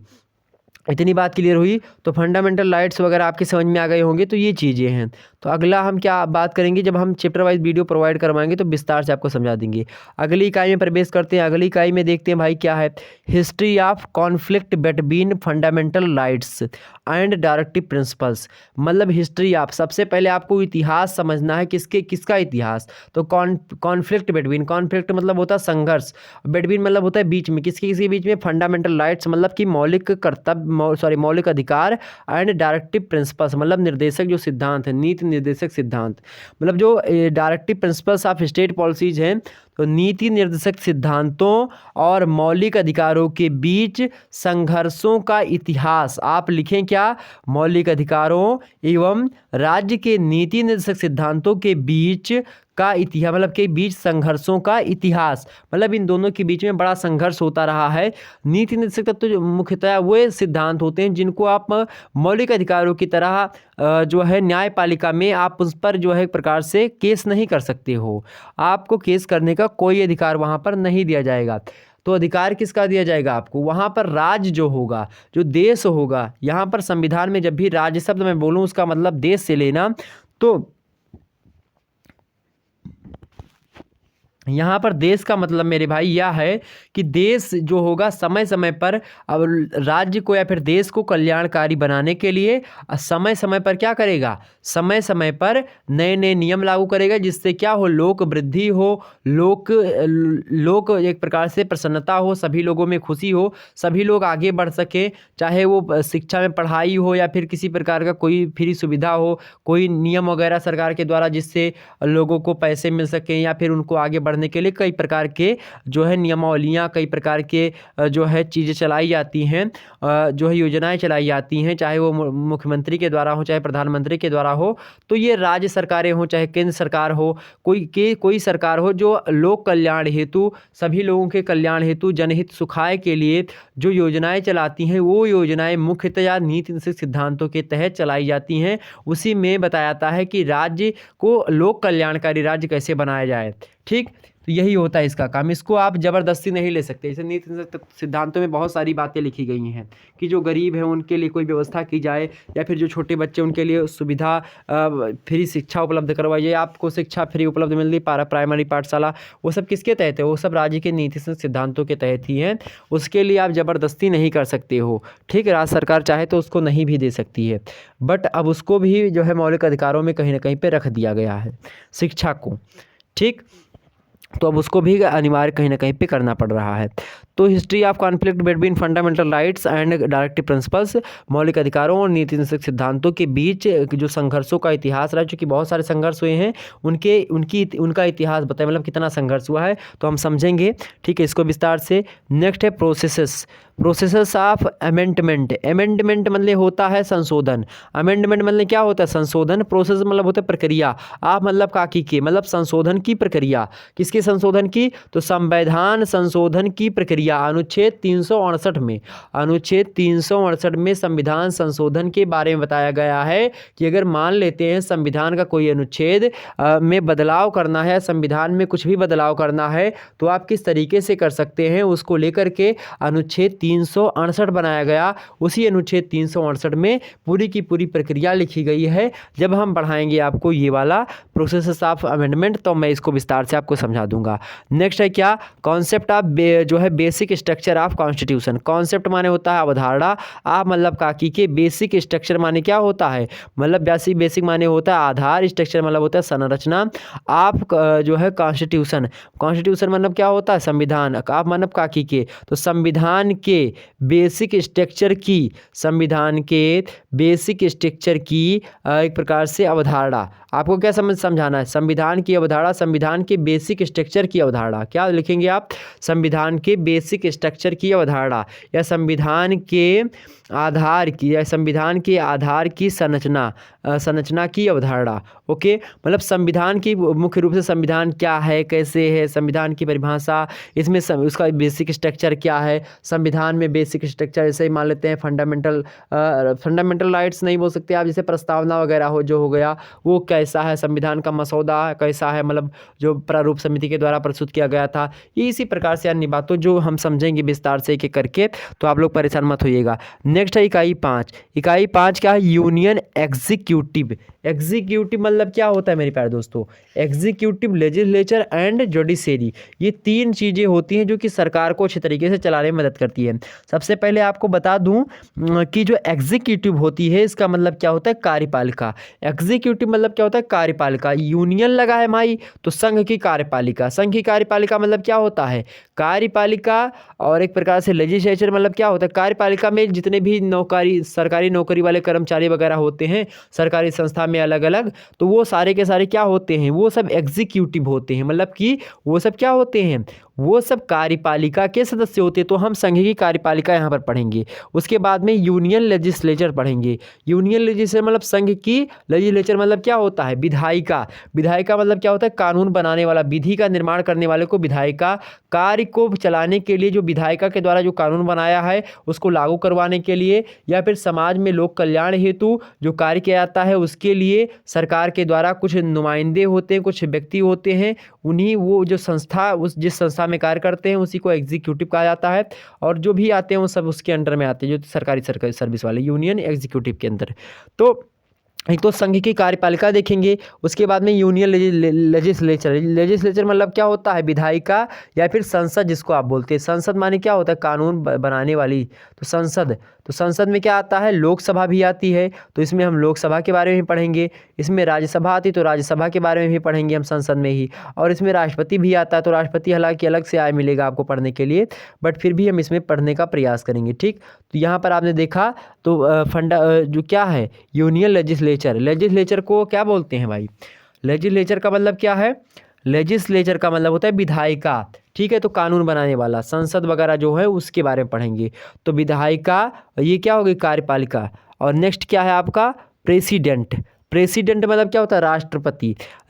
इतनी बात क्लियर हुई तो फंडामेंटल राइट्स वगैरह आपके समझ में आ गए होंगे। तो ये चीज़ें हैं। तो अगला हम क्या बात करेंगे, जब हम चैप्टर वाइज वीडियो प्रोवाइड करवाएंगे तो विस्तार से आपको समझा देंगे। अगली इकाई में प्रवेश करते हैं। अगली इकाई में देखते हैं भाई क्या है, history of conflict between fundamental rights and directive principles. मतलब हिस्ट्री ऑफ, सबसे पहले आपको इतिहास समझना है। किसका इतिहास, तो कॉन्फ्लिक्ट बिटवीन, कॉन्फ्लिक्ट मतलब होता है संघर्ष, बिटवीन मतलब होता है बीच में, किसके बीच में, फंडामेंटल राइट्स मतलब कि मौलिक कर्तव्य, मौलिक अधिकार, एंड डायरेक्टिव प्रिंसिपल्स मतलब निर्देशक जो सिद्धांत है, नीति निर्देशक सिद्धांत, मतलब जो directive principles of state policies हैं, तो नीति निर्देशक सिद्धांतों और मौलिक अधिकारों के बीच संघर्षों का इतिहास। आप लिखें क्या, मौलिक अधिकारों एवं राज्य के नीति निर्देशक सिद्धांतों के बीच का इतिहास, मतलब के बीच संघर्षों का इतिहास, मतलब इन दोनों के बीच में बड़ा संघर्ष होता रहा है। नीति निर्देशक तत्व जो मुख्यतः वो सिद्धांत होते हैं जिनको आप मौलिक अधिकारों की तरह जो है न्यायपालिका में आप उस पर जो है एक प्रकार से केस नहीं कर सकते हो। आपको केस करने का कोई अधिकार वहाँ पर नहीं दिया जाएगा। तो अधिकार किसका दिया जाएगा आपको, वहाँ पर राज्य जो होगा, जो देश होगा। यहाँ पर संविधान में जब भी राज्य शब्द मैं बोलूँ उसका मतलब देश से लेना, तो यहाँ पर देश का मतलब मेरे भाई यह है कि देश जो होगा समय समय पर अब राज्य को या फिर देश को कल्याणकारी बनाने के लिए समय समय पर क्या करेगा, समय समय पर नए नए नियम लागू करेगा, जिससे क्या हो, लोक वृद्धि हो, लोक एक प्रकार से प्रसन्नता हो, सभी लोगों में खुशी हो, सभी लोग आगे बढ़ सकें, चाहे वो शिक्षा में पढ़ाई हो या फिर किसी प्रकार का कोई फ्री सुविधा हो, कोई नियम वगैरह सरकार के द्वारा जिससे लोगों को पैसे मिल सकें या फिर उनको आगे बढ़ने के लिए कई प्रकार के जो है नियमावलियाँ, कई प्रकार के जो है चीज़ें चलाई जाती हैं, जो है योजनाएं चलाई जाती हैं, चाहे वो मुख्यमंत्री के द्वारा हो, चाहे प्रधानमंत्री के द्वारा हो। तो ये राज्य सरकारें हो, चाहे केंद्र सरकार हो, कोई सरकार हो, जो लोक कल्याण हेतु, सभी लोगों के कल्याण हेतु, जनहित सुखाय के लिए जो योजनाएं चलाती हैं, वो योजनाएं मुख्यतः नीति निर्देशक सिद्धांतों के तहत चलाई जाती हैं। उसी में बताया जाता है कि राज्य को लोक कल्याणकारी राज्य कैसे बनाया जाए। ठीक, तो यही होता है इसका काम। इसको आप ज़बरदस्ती नहीं ले सकते। जैसे नीति निर्देशक सिद्धांतों में बहुत सारी बातें लिखी गई हैं कि जो गरीब हैं उनके लिए कोई व्यवस्था की जाए, या फिर जो छोटे बच्चे उनके लिए सुविधा फ्री शिक्षा उपलब्ध करवाई जाए। आपको शिक्षा फ्री उपलब्ध मिल रही प्राइमरी पाठशाला, वो सब किसके तहत है, वो सब राज्य के नीति सिद्धांतों के तहत ही हैं। उसके लिए आप ज़बरदस्ती नहीं कर सकते हो। ठीक है, राज्य सरकार चाहे तो उसको नहीं भी दे सकती है, बट अब उसको भी जो है मौलिक अधिकारों में कहीं ना कहीं पर रख दिया गया है, शिक्षा को। ठीक, तो अब उसको भी अनिवार्य कहीं ना कहीं पे करना पड़ रहा है। तो history of conflict between fundamental rights and directive principles, मौलिक अधिकारों और नीति निर्देशक सिद्धांतों के बीच जो संघर्षों का इतिहास रहा, चूँकि बहुत सारे संघर्ष हुए हैं, उनका इतिहास बताएं, मतलब कितना संघर्ष हुआ है, तो हम समझेंगे। ठीक है, इसको विस्तार से। नेक्स्ट है प्रोसेसेस ऑफ अमेंडमेंट। अमेंडमेंट मतलब होता है संशोधन, अमेंडमेंट मतलब क्या होता है, संशोधन। प्रोसेस मतलब होता है प्रक्रिया, आप मतलब काकी के मतलब संशोधन की प्रक्रिया। किसके संशोधन की, तो संविधान संशोधन की प्रक्रिया प्रक्रिया अनुच्छेद 368 में, अनुच्छेद 368 में संविधान संशोधन के बारे में बताया गया है कि अगर मान लेते हैं संविधान का कोई अनुच्छेद में बदलाव करना है, संविधान में कुछ भी बदलाव करना है तो आप किस तरीके से कर सकते हैं, उसको लेकर के अनुच्छेद 368 बनाया गया। उसी अनुच्छेद 368 में पूरी की पूरी प्रक्रिया लिखी गई है। जब हम पढ़ाएंगे आपको ये वाला प्रोसेस ऑफ अमेंडमेंट तो मैं इसको विस्तार से आपको समझा दूंगा। नेक्स्ट है क्या, कॉन्सेप्ट ऑफ जो है basic structure of constitution. Concept माने होता है अवधारणा, आप मतलब काकी के बेसिक स्ट्रक्चर माने क्या होता है, मतलब बेसिक माने होता है आधार, स्ट्रक्चर मतलब होता है संरचना, आप जो है कॉन्स्टिट्यूशन, कॉन्स्टिट्यूशन मतलब क्या होता है संविधान, आप मतलब काकी के, तो संविधान के बेसिक स्ट्रक्चर की, संविधान के बेसिक स्ट्रक्चर की एक प्रकार से अवधारणा। आपको क्या समझाना है, संविधान की अवधारणा, संविधान के बेसिक स्ट्रक्चर की अवधारणा। क्या लिखेंगे आप, संविधान के बेसिक स्ट्रक्चर की अवधारणा, या संविधान के आधार की, या संविधान के आधार की संरचना की अवधारणा। ओके, मतलब संविधान की मुख्य रूप से संविधान क्या है, कैसे है, संविधान की परिभाषा, इसमें उसका बेसिक स्ट्रक्चर क्या है। संविधान में बेसिक स्ट्रक्चर जैसे मान लेते हैं फंडामेंटल राइट्स नहीं बोल सकते आप, जैसे प्रस्तावना वगैरह हो जो हो गया वो कैसा है, संविधान का मसौदा कैसा है, मतलब जो प्रारूप समिति के द्वारा प्रस्तुत किया गया था। ये इसी प्रकार से अन्य बातों जो हम समझेंगे विस्तार से एक एक करके, तो आप लोग परेशान मत होइएगा। नेक्स्ट है इकाई 5। इकाई 5 क्या है, यूनियन एग्जीक्यूटिव। एग्जीक्यूटिव मतलब क्या होता है मेरे प्यारे दोस्तों, एग्जीक्यूटिव, लेजिस्लेचर एंड जुडिशरी, ये तीन चीज़ें होती हैं जो कि सरकार को अच्छे तरीके से चलाने में मदद करती है। सबसे पहले आपको बता दूं कि जो एग्जीक्यूटिव होती है इसका मतलब क्या होता है, कार्यपालिका। एग्जीक्यूटिव मतलब क्या होता है, कार्यपालिका। यूनियन लगा है भाई तो संघ की कार्यपालिका, संघ की कार्यपालिका मतलब क्या होता है, कार्यपालिका। और एक प्रकार से लेजिस्लेचर मतलब क्या होता है, कार्यपालिका में जितने भी सरकारी नौकरी वाले कर्मचारी वगैरह होते हैं सरकारी संस्था में अलग अलग, तो वो सारे के सारे क्या होते हैं, वो सब एग्जीक्यूटिव होते हैं। मतलब कि वो सब क्या होते हैं, वो सब कार्यपालिका के सदस्य होते हैं। तो हम संघ की कार्यपालिका यहाँ पर पढ़ेंगे। उसके बाद में यूनियन लेजिस्लेचर पढ़ेंगे। यूनियन लेजिस्लेचर मतलब संघ की, लेजिस्लेचर मतलब क्या होता है, विधायिका। विधायिका मतलब क्या होता है, कानून बनाने वाला, विधि का निर्माण करने वाले को विधायिका। कार्य को चलाने के लिए जो विधायिका के द्वारा जो कानून बनाया है उसको लागू करवाने के लिए, या फिर समाज में लोक कल्याण हेतु जो कार्य किया जाता है उसके लिए सरकार के द्वारा कुछ नुमाइंदे होते हैं, कुछ व्यक्ति होते हैं, उन्हीं वो जो संस्था, उस जिस संस्था में कार्य करते हैं उसी को एग्जीक्यूटिव कहा जाता है। और जो भी आते हैं वो सब उसके अंडर में आते हैं, जो सरकारी सर्विस वाले, यूनियन एग्जीक्यूटिव के अंदर। तो एक तो संघ की कार्यपालिका देखेंगे, उसके बाद में यूनियन लेजिस्लेचर। लेजिस्लेचर मतलब क्या होता है, विधायिका या फिर संसद जिसको आप बोलते हैं। संसद माने क्या होता है, कानून बनाने वाली। तो संसद में क्या आता है, लोकसभा भी आती है, तो इसमें हम लोकसभा के बारे में भी पढ़ेंगे। इसमें राज्यसभा आती है तो राज्यसभा के बारे में भी पढ़ेंगे हम संसद में ही। और इसमें राष्ट्रपति भी आता है, तो राष्ट्रपति हालांकि अलग से आय मिलेगा आपको पढ़ने के लिए, बट फिर भी हम इसमें पढ़ने का प्रयास करेंगे। ठीक, तो यहाँ पर आपने देखा तो जो क्या है, यूनियन लेजिस्लेचर को क्या बोलते हैं भाई, लेजिस्लेचर का मतलब क्या है, लेजिस्लेचर का मतलब होता है विधायिका। ठीक है, तो कानून बनाने वाला, संसद वगैरह जो है उसके बारे में पढ़ेंगे। तो विधायिका ये क्या होगी, कार्यपालिका। और नेक्स्ट क्या है आपका, प्रेसिडेंट। प्रेसिडेंट मतलब क्या होता है,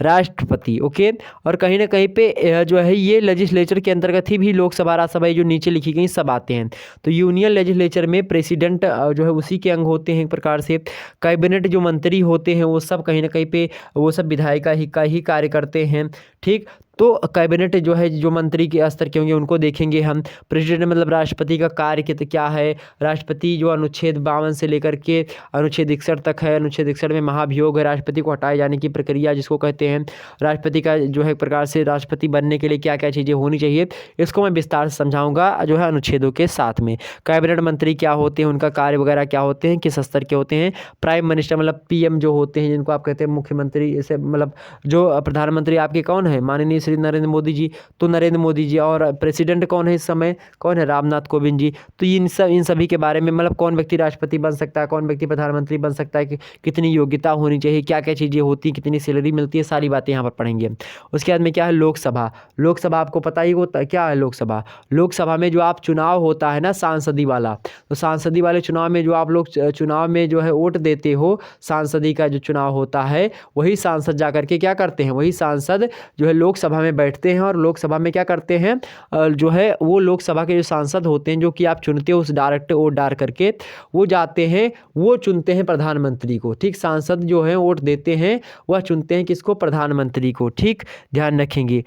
राष्ट्रपति। ओके, और कहीं ना कहीं पे जो है ये लेजिस्लेचर के अंतर्गत ही भी लोकसभा राज्यसभा जो नीचे लिखी गई सब आते हैं। तो यूनियन लेजिस्लेचर में प्रेसिडेंट जो है उसी के अंग होते हैं एक प्रकार से। कैबिनेट जो मंत्री होते हैं वो सब कहीं ना कहीं पे वो सब विधायिका का ही कार्य करते हैं। ठीक, तो कैबिनेट जो है जो मंत्री के स्तर के होंगे उनको देखेंगे हम। प्रेसिडेंट मतलब राष्ट्रपति का कार्य क्या है, राष्ट्रपति जो अनुच्छेद 52 से लेकर के अनुच्छेद 61 तक है। अनुच्छेद 61 में महाभियोग है, राष्ट्रपति को हटाए जाने की प्रक्रिया जिसको कहते हैं। राष्ट्रपति का जो है प्रकार से राष्ट्रपति बनने के लिए क्या क्या चीज़ें होनी चाहिए, इसको मैं विस्तार से समझाऊंगा जो है अनुच्छेदों के साथ में। कैबिनेट मंत्री क्या होते हैं, उनका कार्य वगैरह क्या होते हैं, किस स्तर के होते हैं। प्राइम मिनिस्टर मतलब PM जो होते हैं, जिनको आप कहते हैं मुख्यमंत्री, इसे मतलब जो प्रधानमंत्री आपके कौन है, माननीय श्री नरेंद्र मोदी जी, तो नरेंद्र मोदी जी। और प्रेसिडेंट कौन है इस समय, कौन है, रामनाथ कोविंद जी। तो इन सभी के बारे में मतलब कौन व्यक्ति राष्ट्रपति बन सकता है, कौन व्यक्ति प्रधानमंत्री बन सकता है, कितनी योग्यता होनी चाहिए, क्या क्या चीज़ें होती हैं, कितनी सैलरी मिलती है, सारी बातें यहाँ पर पढ़ेंगे। उसके बाद में क्या है, लोकसभा आपको पता ही होता क्या है लोकसभा में जो आप चुनाव होता है ना सांसदी वाला, तो सांसदी वाले चुनाव में जो आप लोग चुनाव में जो है वोट देते हो, सांसदी का जो चुनाव होता है वही सांसद जा करके क्या करते हैं, वही सांसद जो है लोकसभा लोकसभा में बैठते हैं और लोकसभा में क्या करते हैं, जो है वो लोकसभा के जो सांसद होते हैं जो कि आप चुनते हो, उस डायरेक्ट वोट डाल करके वो जाते हैं, वो चुनते हैं प्रधानमंत्री को। ठीक, सांसद जो है वोट देते हैं, वह चुनते हैं किसको, प्रधानमंत्री को। ठीक, ध्यान रखेंगे।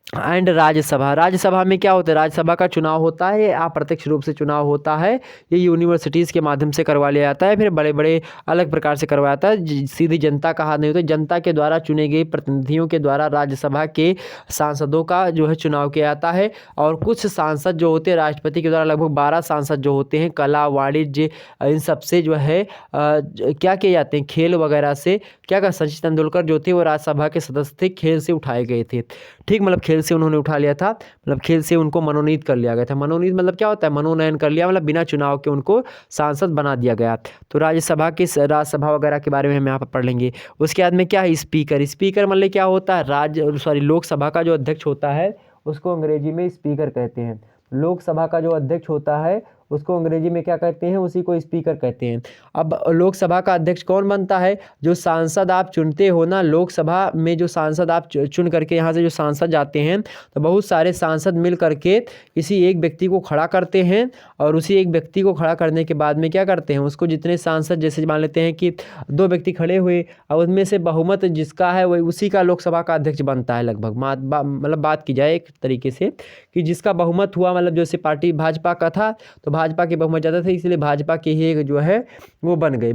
एंड राज्यसभा में क्या होता है, राज्यसभा का चुनाव होता है, अप्रत्यक्ष रूप से चुनाव होता है, ये यूनिवर्सिटीज़ के माध्यम से करवा लिया जाता है, फिर बड़े बड़े अलग प्रकार से करवाया जाता है, सीधी जनता का हाथ नहीं होता, जनता के द्वारा चुने गए प्रतिनिधियों के द्वारा राज्यसभा के सांसदों का जो है चुनाव किया जाता है। और कुछ सांसद जो होते हैं राष्ट्रपति के द्वारा, लगभग 12 सांसद जो होते हैं कला, वाणिज्य, इन सब से जो है क्या किए जाते हैं, खेल वगैरह से क्या सचिन तेंदुलकर जो थे वो राज्यसभा के सदस्य थे, खेल से उठाए गए थे। ठीक, मतलब खेल से उन्होंने उठा लिया था, मतलब खेल से उनको मनोनीत कर लिया गया था। मनोनीत मतलब क्या होता है, मनोनयन कर लिया, मतलब बिना चुनाव के उनको सांसद बना दिया गया। तो राज्यसभा वगैरह के बारे में हम यहाँ पर पढ़ लेंगे। उसके बाद में क्या है, स्पीकर मतलब क्या होता है, लोकसभा का जो अध्यक्ष होता है उसको अंग्रेजी में स्पीकर कहते हैं। लोकसभा का जो अध्यक्ष होता है उसको अंग्रेजी में क्या कहते हैं, उसी को स्पीकर कहते हैं। अब लोकसभा का अध्यक्ष कौन बनता है, जो सांसद आप चुनते हो ना, लोकसभा में जो सांसद आप चुन करके यहाँ से जो सांसद जाते हैं, तो बहुत सारे सांसद मिल करके किसी एक व्यक्ति को खड़ा करते हैं, और उसी एक व्यक्ति को खड़ा करने के बाद में क्या करते हैं, उसको जितने सांसद, जैसे मान लेते हैं कि 2 व्यक्ति खड़े हुए और उनमें से बहुमत जिसका है वही उसी का लोकसभा का अध्यक्ष बनता है। लगभग मतलब बात की जाए एक तरीके से कि जिसका बहुमत हुआ, मतलब जैसे पार्टी भाजपा का था तो भाजपा के बहुमत ज़्यादा थे, इसलिए भाजपा के ही एक जो है वो बन गए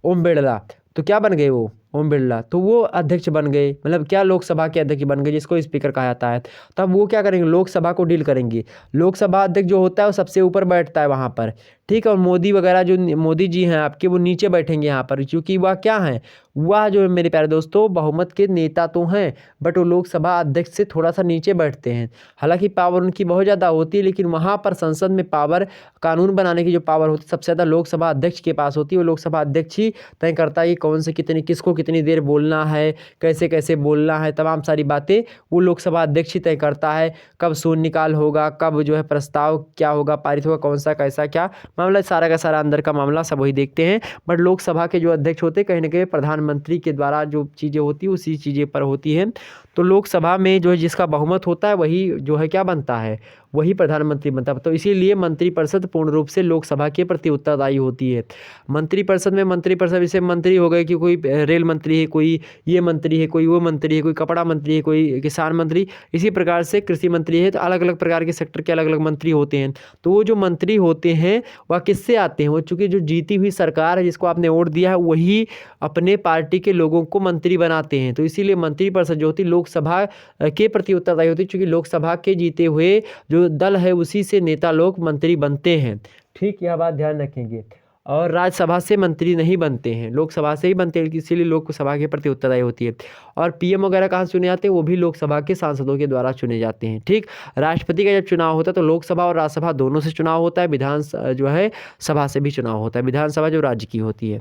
ओम बिरला। तो क्या बन गए वो, ओम बिरला, तो वो अध्यक्ष बन गए, मतलब क्या लोकसभा के अध्यक्ष बन गए, जिसको स्पीकर कहा जाता है। तब वो क्या करेंगे, लोकसभा को डील करेंगे। लोकसभा अध्यक्ष जो होता है वो सबसे ऊपर बैठता है वहाँ पर। ठीक है, और मोदी वगैरह जो मोदी जी हैं आपके, वो नीचे बैठेंगे यहाँ पर, क्योंकि वह क्या हैं, वह जो मेरे प्यारे दोस्तों बहुमत के नेता तो हैं, बट वो लोकसभा अध्यक्ष से थोड़ा सा नीचे बैठते हैं। हालांकि पावर उनकी बहुत ज़्यादा होती है, लेकिन वहाँ पर संसद में पावर, कानून बनाने की जो पावर होती है सबसे ज़्यादा लोकसभा अध्यक्ष के पास होती है। वो लोकसभा अध्यक्ष ही तय करता है कि कौन से किसको कितनी देर बोलना है, कैसे कैसे बोलना है, तमाम सारी बातें वो लोकसभा अध्यक्ष ही तय करता है। कब शून्य निकाल होगा, कब जो है प्रस्ताव क्या होगा, पारित होगा, कौन सा कैसा क्या मामला, सारा का सारा अंदर का मामला सब वही देखते हैं। बट लोकसभा के जो अध्यक्ष होते हैं कहीं ना कहीं प्रधानमंत्री के द्वारा जो चीज़ें होती है उसी चीज़ें पर होती हैं। तो लोकसभा में जो है जिसका बहुमत होता है वही जो है क्या बनता है, वही प्रधानमंत्री बनता है। तो इसीलिए मंत्रिपरिषद पूर्ण रूप से लोकसभा के प्रति उत्तरदायी होती है। मंत्रिपरिषद जैसे मंत्री हो गए कि कोई रेल मंत्री है, कोई ये मंत्री है, कोई वो मंत्री है, कोई कपड़ा मंत्री है, कोई किसान मंत्री, इसी प्रकार से कृषि मंत्री है। तो अलग अलग प्रकार के सेक्टर के अलग अलग मंत्री होते हैं। तो वो जो मंत्री होते हैं वह किससे आते हैं, वो चूँकि जो जीती हुई सरकार है जिसको आपने वोट दिया है वही अपने पार्टी के लोगों को मंत्री बनाते हैं। तो इसीलिए मंत्रिपरिषद जो होती है लोकसभा के प्रति उत्तरदायी होती है, चूँकि लोकसभा के जीते हुए जो दल है उसी से नेता लोग मंत्री बनते हैं। ठीक, यह बात ध्यान रखेंगे। और राज्यसभा से मंत्री नहीं बनते हैं, लोकसभा से ही बनते हैं, इसीलिए लोकसभा के प्रति उत्तरदायी होती है। और पीएम वगैरह कहाँ से चुने जाते हैं, वो भी लोकसभा के सांसदों के द्वारा चुने जाते हैं। ठीक, राष्ट्रपति का जब चुनाव होता है तो लोकसभा और राज्यसभा दोनों से चुनाव होता है, विधान जो है सभा से भी चुनाव होता है, विधानसभा जो राज्य की होती है।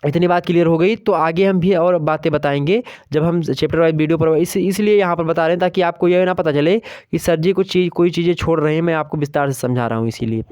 इतनी बात क्लियर हो गई। तो आगे हम भी और बातें बताएंगे जब हम चैप्टर वाइज वीडियो पर, इसलिए यहाँ पर बता रहे हैं ताकि आपको यह ना पता चले कि सर जी कोई चीज़ें छोड़ रहे हैं, मैं आपको विस्तार से समझा रहा हूँ। इसीलिए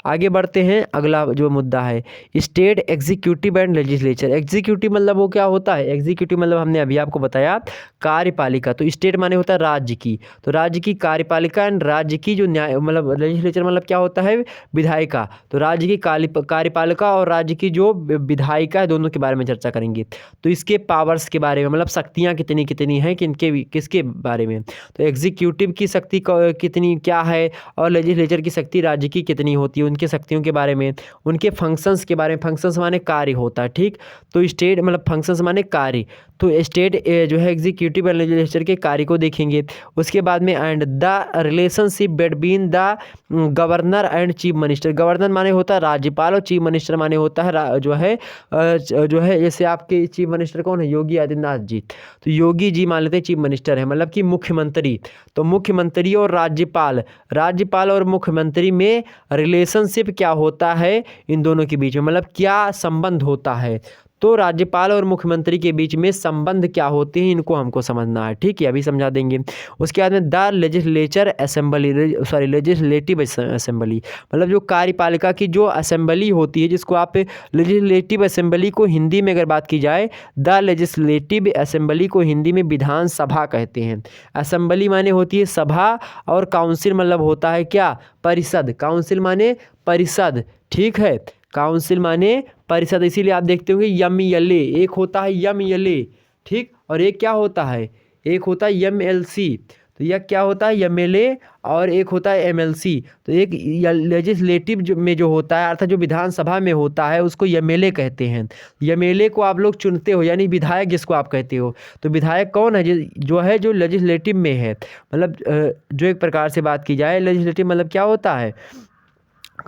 आगे बढ़ते हैं। अगला जो मुद्दा है state executive and legislature. Executive मतलब वो क्या होता है, एग्जीक्यूटिव मतलब हमने अभी आपको बताया कार्यपालिका। तो स्टेट माने होता है राज्य की, तो राज्य की कार्यपालिका एंड राज्य की जो न्याय मतलब लेजिस्लेचर मतलब क्या होता है, विधायिका। तो राज्य की कार्यपालिका और राज्य की जो विधायिका है दोनों के बारे में चर्चा करेंगे। तो इसके पावर्स के बारे में मतलब शक्तियाँ कितनी कितनी हैं, किसके बारे में। तो एग्जीक्यूटिव की शक्ति कितनी क्या है और लेजिस्लेचर की शक्ति राज्य की कितनी होती है, उनकी शक्तियों के बारे में, उनके फंक्शंस के बारे में। फंक्शंस माने कार्य होता है। ठीक, तो स्टेट मतलब फंक्शंस माने कार्य, तो स्टेट जो है एग्जीक्यूटिव एंड लेजिस्लेचर के कार्य को देखेंगे। उसके बाद में and the relationship between the governor and chief minister. Governor माने होता है राज्यपाल और चीफ मिनिस्टर माने होता है जो है जैसे आपके चीफ मिनिस्टर कौन है, योगी आदित्यनाथ जी। तो योगी जी मान लेते हैं चीफ मिनिस्टर है, मतलब कि मुख्यमंत्री। तो मुख्यमंत्री और राज्यपाल और मुख्यमंत्री में रिलेशनशिप क्या होता है इन दोनों के बीच में, मतलब क्या संबंध होता है। तो राज्यपाल और मुख्यमंत्री के बीच में संबंध क्या होते हैं, इनको हमको समझना है। ठीक है, अभी समझा देंगे। उसके बाद में the legislature assembly, sorry legislative assembly, मतलब जो कार्यपालिका की जो असेंबली होती है, जिसको आप लेजिस्लेटिव असेंबली को हिंदी में अगर बात की जाए, द लेजिस्लेटिव असेंबली को हिंदी में विधानसभा कहते हैं। असेंबली माने होती है सभा, और काउंसिल मतलब होता है क्या, परिषद। काउंसिल माने परिषद, ठीक है, काउंसिल माने परिषद। इसीलिए आप देखते होंगे यम यल ए, एक होता है यम यल ए, ठीक, और एक क्या होता है, एक होता है MLC। तो यह क्या होता है, MLA, और एक होता है MLC। तो एक लेजिस्लेटिव में जो होता है, अर्थात जो विधानसभा में होता है, उसको MLA कहते हैं। MLA को आप लोग चुनते हो, यानी विधायक जिसको आप कहते हो। तो विधायक कौन है, जो है जो लेजिस्लेटिव में है, मतलब जो एक प्रकार से बात की जाए, लेजिस्लेटिव मतलब क्या होता है,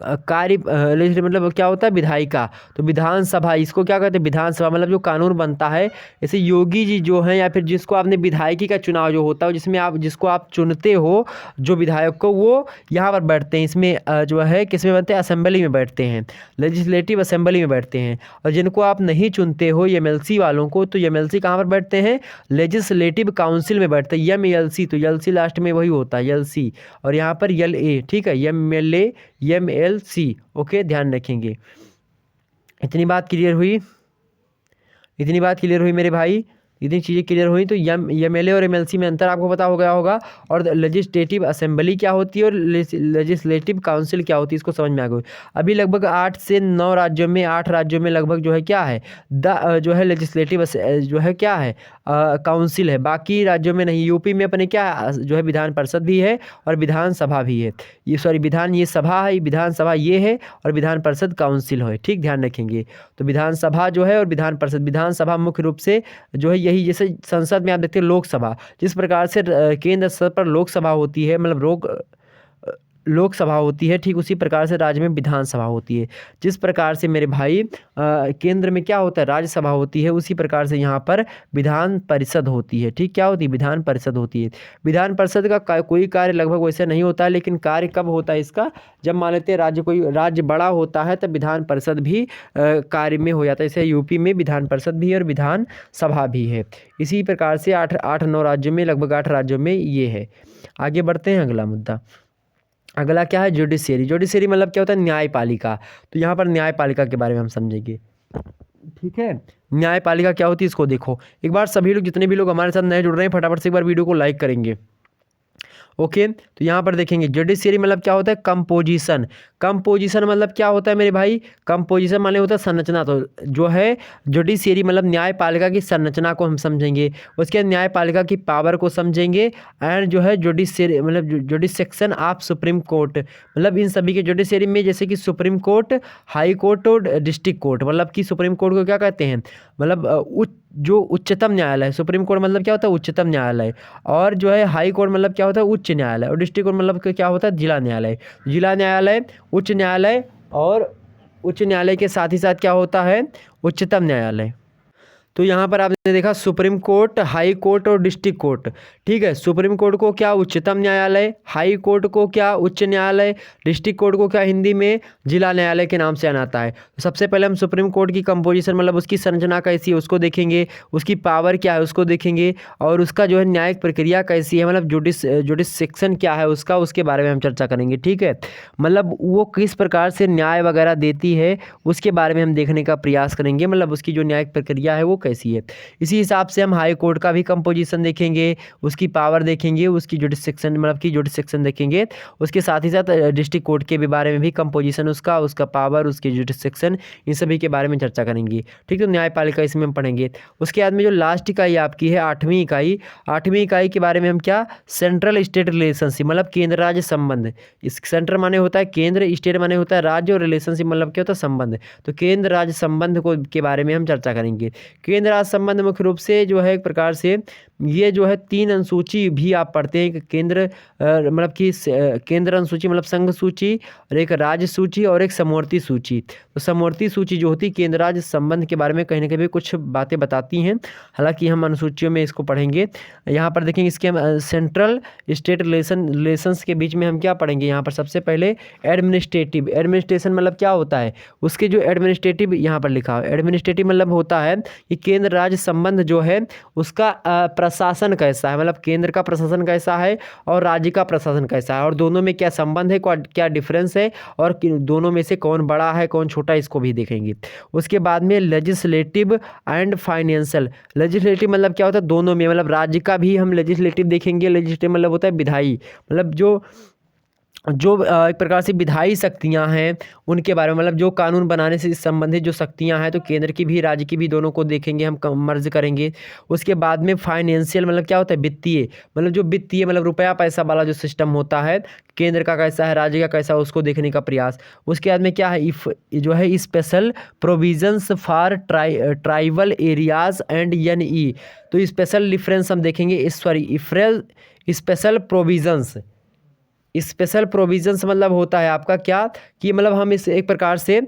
कार्य, लेजिस्लेटिव मतलब क्या होता है, विधायिका। तो विधानसभा, इसको क्या कहते हैं, विधानसभा, मतलब जो कानून बनता है। जैसे योगी जी जो हैं, या फिर जिसको आपने विधायकी का चुनाव जो होता है, जिसमें आप जिसको आप चुनते हो जो विधायक को, वो यहाँ पर बैठते हैं। इसमें जो है किस में बैठते हैं, असेंबली में बैठते हैं, लेजिस्लेटिव असेंबली में बैठते हैं। और जिनको आप नहीं चुनते हो MLC वालों को, तो MLC कहाँ पर बैठते हैं, लेजिस्लेटिव काउंसिल में बैठते हैं, MLC। तो LC लास्ट में वही होता है, LC, और यहाँ पर LA, ठीक है, MLA MLC। ओके, ध्यान रखेंगे। इतनी बात क्लियर हुई, इतनी बात क्लियर हुई मेरे भाई, इतनी चीज़ें क्लियर हुई। तो MLA और MLC में अंतर आपको पता हो गया होगा। और लेजिस्लेटिव असेंबली क्या होती है और लेजिस्लेटिव काउंसिल क्या होती है, इसको समझ में आ गई। अभी लगभग 8 से 9 राज्यों में, 8 राज्यों में लगभग जो है क्या है, जो है लेजिस्लेटिव जो है क्या है, काउंसिल है। बाकी राज्यों में नहीं। यूपी में अपने क्या जो है विधान परिषद भी है और विधानसभा भी है। ये सॉरी विधान ये सभा है, विधानसभा ये है, और विधान परिषद काउंसिल है। ठीक, ध्यान रखेंगे। तो विधानसभा जो है और विधान परिषद, विधानसभा मुख्य रूप से जो है यही, जैसे संसद में आप देखते हैं लोकसभा, जिस प्रकार से केंद्र स्तर पर लोकसभा होती है, मतलब लोकसभा होती है, ठीक उसी प्रकार से राज्य में विधानसभा होती है। जिस प्रकार से मेरे भाई केंद्र में क्या होता है, राज्यसभा होती है, उसी प्रकार से यहाँ पर विधान परिषद होती है। ठीक, क्या होती है, विधान परिषद होती है। विधान परिषद का कोई कार्य लगभग वैसे नहीं होता है, लेकिन कार्य कब होता है इसका, जब मान लेते हैं कोई राज्य बड़ा होता है, तब विधान परिषद भी कार्य में हो जाता है। जैसे यूपी में विधान परिषद भी है और विधान सभा भी है। इसी प्रकार से 8-9 राज्यों में, लगभग 8 राज्यों में ये है। आगे बढ़ते हैं, अगला मुद्दा। अगला क्या है, जुडिशियरी। जुडिशियरी मतलब क्या होता है, न्यायपालिका। तो यहाँ पर न्यायपालिका के बारे में हम समझेंगे। ठीक है, न्यायपालिका क्या होती है, इसको देखो एक बार। सभी लोग, जितने भी लोग हमारे साथ नए जुड़ रहे हैं, फटाफट से एक बार वीडियो को लाइक करेंगे। ओके, तो यहाँ पर देखेंगे जुडिशियरी मतलब क्या होता है, कंपोजिशन। कंपोजिशन मतलब क्या होता है मेरे भाई, कंपोजिशन माने होता है संरचना। तो जो है जुडिशियरी मतलब न्यायपालिका की संरचना को हम समझेंगे। उसके बाद न्यायपालिका की पावर को समझेंगे। एंड जो है जुडिशियरी मतलब जुडिसेक्शन ऑफ सुप्रीम कोर्ट, मतलब इन सभी के जुडिशियरी में, जैसे कि सुप्रीम कोर्ट, हाई कोर्ट और डिस्ट्रिक्ट कोर्ट। मतलब कि सुप्रीम कोर्ट को क्या कहते हैं, मतलब जो उच्चतम न्यायालय। सुप्रीम कोर्ट मतलब क्या होता है, उच्चतम न्यायालय। और जो है हाई कोर्ट मतलब क्या होता है, उच्च न्यायालय। और डिस्ट्रिक्ट कोर्ट मतलब क्या होता है, जिला न्यायालय। जिला न्यायालय, उच्च न्यायालय, और उच्च न्यायालय के साथ ही साथ क्या होता है, उच्चतम न्यायालय। तो यहाँ पर आपने देखा सुप्रीम कोर्ट, हाई कोर्ट और डिस्ट्रिक्ट कोर्ट। ठीक है, सुप्रीम कोर्ट को क्या उच्चतम न्यायालय, हाई कोर्ट को क्या उच्च न्यायालय, डिस्ट्रिक्ट कोर्ट को क्या हिंदी में जिला न्यायालय के नाम से जाना है। तो सबसे पहले हम सुप्रीम कोर्ट की कंपोजिशन मतलब उसकी संरचना कैसी है उसको देखेंगे, उसकी पावर क्या है उसको देखेंगे, और उसका जो है न्यायिक प्रक्रिया कैसी है, मतलब जुडिसेक्शन क्या है उसका, उसके बारे में हम चर्चा करेंगे। ठीक है, मतलब वो किस प्रकार से न्याय वगैरह देती है उसके बारे में हम देखने का प्रयास करेंगे, मतलब उसकी जो न्यायिक प्रक्रिया है वो कैसी है। इसी हिसाब से हम हाई कोर्ट का भी कंपोजिशन देखेंगे, उसकी पावर देखेंगे, उसकी जुडिसेक्शन मतलब की जुडिसेक्शन देखेंगे। उसके साथ ही साथ डिस्ट्रिक्ट कोर्ट के भी बारे में भी कंपोजिशन, उसका पावर, उसकी जुडिसेक्शन, इन सभी के बारे में चर्चा करेंगे। ठीक है, तो न्यायपालिका इसमें हम पढ़ेंगे। उसके बाद में जो लास्ट इकाई आपकी है 8वीं इकाई, 8वीं इकाई के बारे में हम क्या, सेंट्रल स्टेट रिलेशनशिप मतलब केंद्र राज्य संबंध। इस सेंटर माने होता है केंद्र, स्टेट माने होता है राज्य, और रिलेशनशिप मतलब क्या होता है, संबंध। तो केंद्र राज्य संबंध को के बारे में हम चर्चा करेंगे। केंद्र केंद्र राज्य संबंध मुख्य रूप से जो है एक प्रकार से ये जो है 3 अनुसूची भी आप पढ़ते हैं कि केंद्र मतलब कि केंद्र अनुसूची मतलब संघ सूची, और एक राज्य सूची और एक समवर्ती सूची। तो समवर्ती सूची जो होती है केंद्र राज्य संबंध के बारे में कहीं ना कहीं कुछ बातें बताती हैं, हालांकि हम अनुसूचियों में इसको पढ़ेंगे। यहाँ पर देखेंगे इसके हम सेंट्रल स्टेट रिलेशंस के बीच में हम क्या पढ़ेंगे। यहाँ पर सबसे पहले एडमिनिस्ट्रेटिव, एडमिनिस्ट्रेशन मतलब क्या होता है, उसके जो एडमिनिस्ट्रेटिव यहाँ पर लिखा है, एडमिनिस्ट्रेटिव मतलब होता है कि केंद्र राज्य संबंध जो है उसका प्रशासन कैसा है, मतलब केंद्र का प्रशासन कैसा है और राज्य का प्रशासन कैसा है, और दोनों में क्या संबंध है, क्या डिफरेंस है, और दोनों में से कौन बड़ा है कौन छोटा, इसको भी देखेंगे। उसके बाद में लेजिस्लेटिव एंड फाइनेंशियल, लेजिस्लेटिव मतलब क्या होता है, दोनों में मतलब राज्य का भी हम लेजिस्लेटिव देखेंगे। लेजिस्लेटिव मतलब होता है विधायी, मतलब जो एक प्रकार से विधायी शक्तियां हैं उनके बारे में, मतलब जो कानून बनाने से संबंधित जो शक्तियां हैं, तो केंद्र की भी राज्य की भी दोनों को देखेंगे, हम मर्ज करेंगे। उसके बाद में फाइनेंशियल मतलब क्या होता है, वित्तीय, मतलब जो वित्तीय मतलब रुपया पैसा वाला जो सिस्टम होता है, केंद्र का कैसा है राज्य का कैसा है, उसको देखने का प्रयास। उसके बाद में क्या है, जो है special provisions for tribal areas and NE, तो स्पेशल डिफरेंस हम देखेंगे, sorry special provisions, special provisions मतलब होता है आपका क्या कि मतलब हम इस एक प्रकार से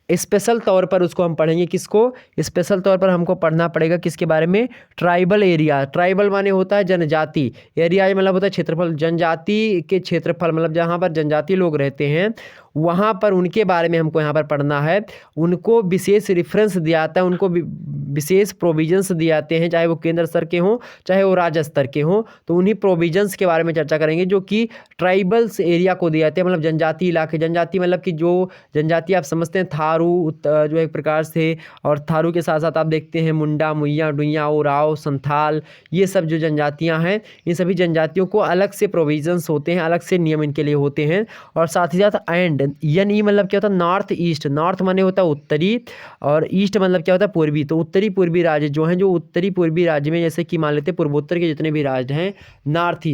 स्पेशल तौर पर उसको हम पढ़ेंगे। किसको स्पेशल तौर पर हमको पढ़ना पड़ेगा, किसके बारे में, ट्राइबल एरिया। ट्राइबल माने होता है जनजाति, एरिया मतलब होता है क्षेत्रफल, जनजाति के क्षेत्रफल मतलब जहाँ पर जनजाति लोग रहते हैं वहाँ पर उनके बारे में हमको यहाँ पर पढ़ना है। उनको विशेष रेफरेंस दिया जाता है, उनको विशेष प्रोविजंस दिए जाते हैं, चाहे वो केंद्र स्तर के हों चाहे वो राज्य स्तर के हों, तो उन्हीं प्रोविजंस के बारे में चर्चा करेंगे जो कि ट्राइबल्स एरिया को दिए जाते हैं, मतलब जनजाति इलाके। जनजाति मतलब कि जो जनजाति आप समझते हैं थारू जो एक प्रकार से, और थारू के साथ साथ आप देखते हैं मुंडा, मुइया, डुइया, उराव, संथाल, ये सब जो जनजातियाँ हैं, इन सभी जनजातियों को अलग से प्रोविजंस होते हैं, अलग से नियम इनके लिए होते हैं। और साथ ही साथ एंड NE मतलब क्या होता है, नॉर्थ ईस्ट, नॉर्थ माने होता है उत्तरी, और ईस्ट मतलब क्या होता है पूर्वी। तो उत्तरी पूर्वी राज्य जो हैं, जो उत्तरी पूर्वी राज्य में जैसे कि मान लेते हैं पूर्वोत्तर के जितने भी राज्य हैं, नॉर्थ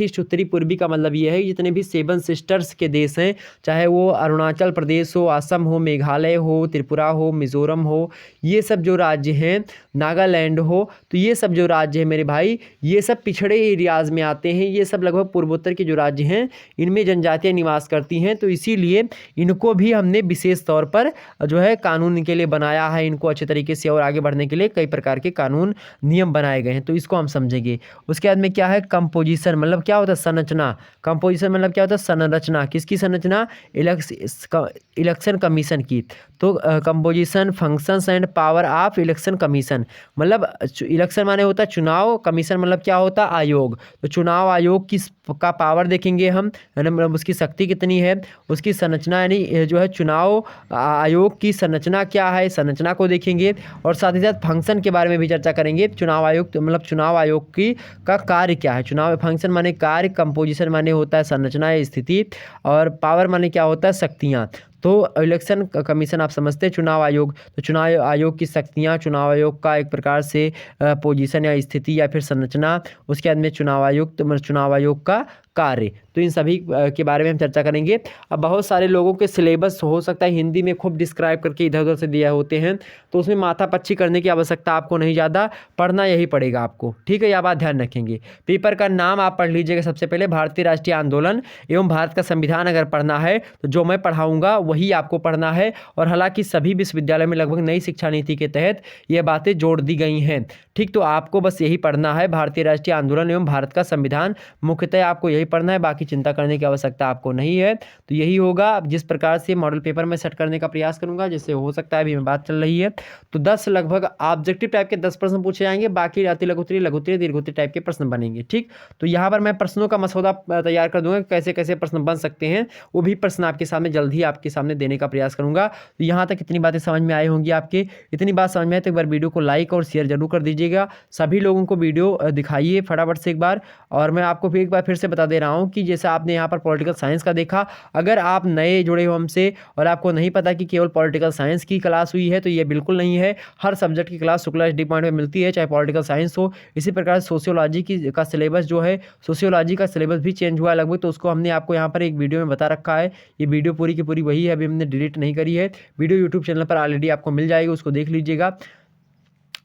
ईस्ट उत्तरी पूर्वी का मतलब ये है जितने भी 7 सिस्टर्स के देश हैं, चाहे वो अरुणाचल प्रदेश हो, असम हो, मेघालय हो, त्रिपुरा हो, मिजोरम हो, ये सब जो राज्य हैं, नागालैंड हो, तो ये सब जो राज्य हैं मेरे भाई, ये सब पिछड़े एरियाज़ में आते हैं। ये सब लगभग पूर्वोत्तर के जो राज्य हैं इनमें जनजातियाँ निवास करती हैं, तो इसीलिए इनको भी हमने विशेष तौर पर जो है कानून के लिए बनाया है। इनको अच्छे तरीके से और आगे बढ़ने के लिए कई प्रकार के कानून नियम बनाए गए हैं, तो इसको हम समझेंगे। उसके बाद में क्या है, कंपोजिशन मतलब क्या होता है, संरचना। कंपोजिशन मतलब क्या होता है, संरचना। किसकी संरचना, इलेक्शन कमीशन की। तो composition, functions and power of election commission, मतलब इलेक्शन माने होता है चुनाव, कमीशन मतलब क्या होता है, आयोग। तो चुनाव आयोग का पावर देखेंगे हम, मतलब उसकी शक्ति कितनी है, उसकी संरचना यानी जो है चुनाव आयोग की संरचना क्या है, संरचना को देखेंगे। और साथ ही साथ फंक्शन के बारे में भी चर्चा करेंगे। चुनाव आयोग मतलब चुनाव आयोग की का कार्य क्या है, चुनाव फंक्शन माने कार्य, कंपोजिशन माने होता है संरचना या स्थिति, और पावर माने क्या होता है, शक्तियाँ। तो इलेक्शन कमीशन आप समझते हैं चुनाव आयोग, तो चुनाव आयोग की शक्तियाँ, चुनाव आयोग का एक प्रकार से पोजीशन या स्थिति या फिर संरचना, उसके बाद में चुनाव आयोग तो मतलब चुनाव आयोग का कार्य, तो इन सभी के बारे में हम चर्चा करेंगे। अब बहुत सारे लोगों के सिलेबस हो सकता है हिंदी में खूब डिस्क्राइब करके इधर उधर से दिया होते हैं, तो उसमें माथापच्ची करने की आवश्यकता आपको नहीं, ज़्यादा पढ़ना यही पड़ेगा आपको, ठीक है, यह बात ध्यान रखेंगे। पेपर का नाम आप पढ़ लीजिएगा सबसे पहले, भारतीय राष्ट्रीय आंदोलन एवं भारत का संविधान अगर पढ़ना है तो जो मैं पढ़ाऊँगा वही आपको पढ़ना है। और हालांकि सभी विश्वविद्यालय में लगभग नई शिक्षा नीति के तहत ये बातें जोड़ दी गई हैं, ठीक। तो आपको बस यही पढ़ना है, भारतीय राष्ट्रीय आंदोलन एवं भारत का संविधान, मुख्यतः आपको यही पढ़ना है, बाकी चिंता करने की आवश्यकता आपको नहीं है। तो यही होगा, जिस प्रकार से मॉडल पेपर में सेट करने का प्रयास करूंगा, जैसे हो सकता है अभी में बात चल रही है, तो 10 लगभग ऑब्जेक्टिव टाइप के 10 प्रश्न पूछे जाएंगे, बाकी अति लघुत्तरीय, लघुत्तरीय, दीर्घोत्तरीय टाइप के प्रश्न बनेंगे, ठीक। तो यहाँ पर मैं प्रश्नों का मसौदा तैयार कर दूंगा, कैसे कैसे प्रश्न बन सकते हैं, वो भी प्रश्न आपके सामने जल्द ही आपके सामने देने का प्रयास करूंगा। तो यहाँ तक इतनी बातें समझ में आई होंगी आपके, इतनी बात समझ में आए तो एक बार वीडियो को लाइक और शेयर जरूर कर दीजिएगा, सभी लोगों को वीडियो दिखाइए फटाफट से एक बार। और मैं आपको एक बार फिर से बता दे रहा हूँ कि जैसे आपने यहाँ पर पॉलिटिकल साइंस का देखा, अगर आप नए जुड़े हो हमसे और आपको नहीं पता कि केवल पॉलिटिकल साइंस की क्लास हुई है, तो ये बिल्कुल नहीं है, हर सब्जेक्ट की क्लास शुक्ला एचडी पॉइंट में मिलती है, चाहे पॉलिटिकल साइंस हो। इसी प्रकार सोशियोलॉजी का सिलेबस जो है, सोशियोलॉजी का सिलेबस भी चेंज हुआ है लगभग, तो उसको हमने आपको यहाँ पर एक वीडियो में बता रखा है। ये वीडियो पूरी की पूरी वही है, अभी हमने डिलीट नहीं करी है, वीडियो यूट्यूब चैनल पर ऑलरेडी आपको मिल जाएगी, उसको देख लीजिएगा।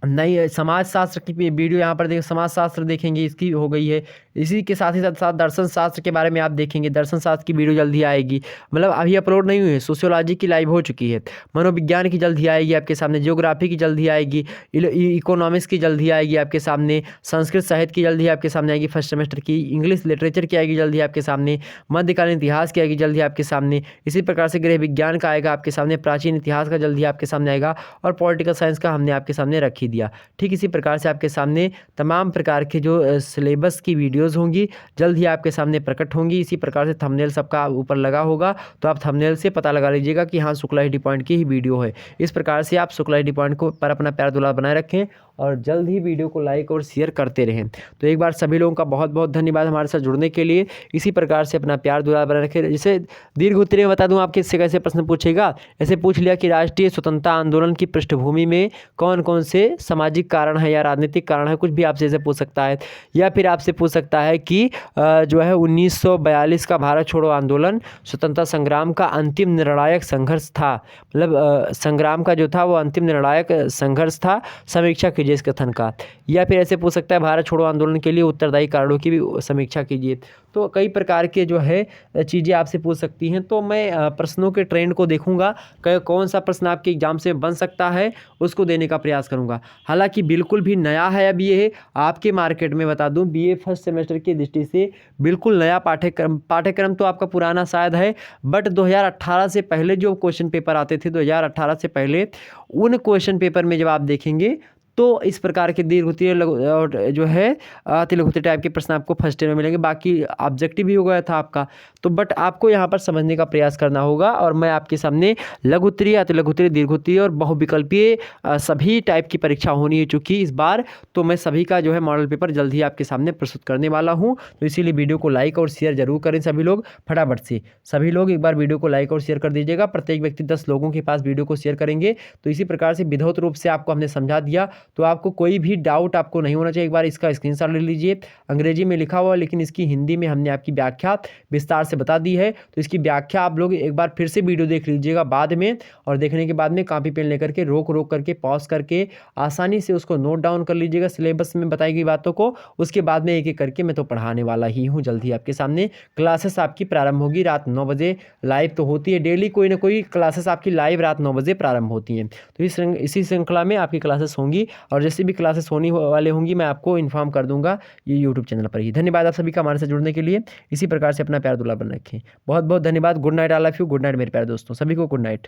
नहीं, समाज शास्त्र की वीडियो यहाँ पर देखें, समाज शास्त्र देखेंगे, इसकी हो गई है। इसी के साथ ही साथ साथ दर्शन शास्त्र के बारे में आप देखेंगे, दर्शन शास्त्र की वीडियो जल्दी आएगी, मतलब अभी अपलोड नहीं हुई है। सोशियोलॉजी की लाइव हो चुकी है, मनोविज्ञान की जल्दी आएगी आपके सामने, ज्योग्राफी की जल्दी आएगी, इकोनॉमिक्स की जल्दी आएगी आपके सामने, संस्कृत साहित्य की जल्दी आपके सामने आएगी फर्स्ट सेमेस्टर की, इंग्लिश लिटरेचर की आएगी जल्दी आपके सामने, मध्यकालीन इतिहास की आएगी जल्दी आपके सामने। इसी प्रकार से गृह विज्ञान का आएगा आपके सामने, प्राचीन इतिहास का जल्दी आपके सामने आएगा, और पॉलिटिकल साइंस का हमने आपके सामने रख ही दिया। ठीक इसी प्रकार से आपके सामने तमाम प्रकार के जो सिलेबस की वीडियोस होंगी जल्द ही आपके सामने प्रकट होंगी। इसी प्रकार से थंबनेल सबका ऊपर लगा होगा, तो आप थंबनेल से पता लगा लीजिएगा कि हाँ शुक्ला एडी पॉइंट की ही वीडियो है। इस प्रकार से आप शुक्ला एडी पॉइंट को पर अपना प्यार दुलार बनाए रखें और जल्द ही वीडियो को लाइक और शेयर करते रहें। तो एक बार सभी लोगों का बहुत बहुत धन्यवाद हमारे साथ जुड़ने के लिए। इसी प्रकार से अपना प्यार दुलार बनाए रखें। जैसे दीर्घ उत्तरीय में बता दूं आपके इससे कैसे प्रश्न पूछेगा, ऐसे पूछ लिया कि राष्ट्रीय स्वतंत्रता आंदोलन की पृष्ठभूमि में कौन कौन से सामाजिक कारण है या राजनीतिक कारण है, कुछ भी आपसे ऐसे पूछ सकता है। या फिर आपसे पूछ सकता है कि जो है 1942 का भारत छोड़ो आंदोलन स्वतंत्रता संग्राम का अंतिम निर्णायक संघर्ष था, मतलब संग्राम का जो था वो अंतिम निर्णायक संघर्ष था, समीक्षा कीजिए इस कथन का। या फिर ऐसे पूछ सकता है भारत छोड़ो आंदोलन के लिए उत्तरदायी कारणों की भी समीक्षा कीजिए। तो कई प्रकार के जो है चीज़ें आपसे पूछ सकती हैं। तो मैं प्रश्नों के ट्रेंड को देखूंगा, कौन सा प्रश्न आपके एग्जाम से बन सकता है उसको देने का प्रयास करूंगा। हालांकि बिल्कुल भी नया है अब ये आपके मार्केट में, बता दूं बीए फर्स्ट सेमेस्टर की दृष्टि से बिल्कुल नया पाठ्यक्रम तो आपका पुराना शायद है, बट 2018 से पहले जो क्वेश्चन पेपर आते थे 2018 से पहले, उन क्वेश्चन पेपर में जब आप देखेंगे तो इस प्रकार के दीर्घ उत्तरीय और जो है अति लघु उत्तरीय टाइप के प्रश्न आपको फर्स्ट ईयर में मिलेंगे। बाकी ऑब्जेक्टिव भी हो गया था आपका, तो बट आपको यहाँ पर समझने का प्रयास करना होगा। और मैं आपके सामने लघु उत्तरीय, अति लघु उत्तरीय, दीर्घ उत्तरीय और बहुविकल्पीय सभी टाइप की परीक्षा होनी है चूँकि इस बार, तो मैं सभी का जो है मॉडल पेपर जल्द ही आपके सामने प्रस्तुत करने वाला हूँ। तो इसीलिए वीडियो को लाइक और शेयर जरूर करें सभी लोग, फटाफट से सभी लोग एक बार वीडियो को लाइक और शेयर कर दीजिएगा। प्रत्येक व्यक्ति 10 लोगों के पास वीडियो को शेयर करेंगे। तो इसी प्रकार से विधिवत रूप से आपको हमने समझा दिया, तो आपको कोई भी डाउट आपको नहीं होना चाहिए। एक बार इसका स्क्रीनशॉट ले लीजिए, अंग्रेजी में लिखा हुआ लेकिन इसकी हिंदी में हमने आपकी व्याख्या विस्तार से बता दी है। तो इसकी व्याख्या आप लोग एक बार फिर से वीडियो देख लीजिएगा बाद में, और देखने के बाद में कॉपी पेन लेकर के रोक करके पॉज करके आसानी से उसको नोट डाउन कर लीजिएगा सिलेबस में बताई गई बातों को। उसके बाद में एक एक करके मैं तो पढ़ाने वाला ही हूँ जल्द ही आपके सामने। क्लासेस आपकी प्रारंभ होगी रात 9 बजे, लाइव तो होती है डेली, कोई ना कोई क्लासेस आपकी लाइव रात 9 बजे प्रारंभ होती हैं। तो इसी श्रृंखला में आपकी क्लासेस होंगी, और जैसे भी क्लासेस होने वाले होंगी मैं आपको इन्फॉर्म कर दूंगा ये यूट्यूब चैनल पर ही। धन्यवाद आप सभी का हमारे साथ जुड़ने के लिए। इसी प्रकार से अपना प्यार दुलार बना रखें। बहुत बहुत धन्यवाद। Good night, I love you. Good night मेरे प्यारे दोस्तों, सभी को गुड नाइट।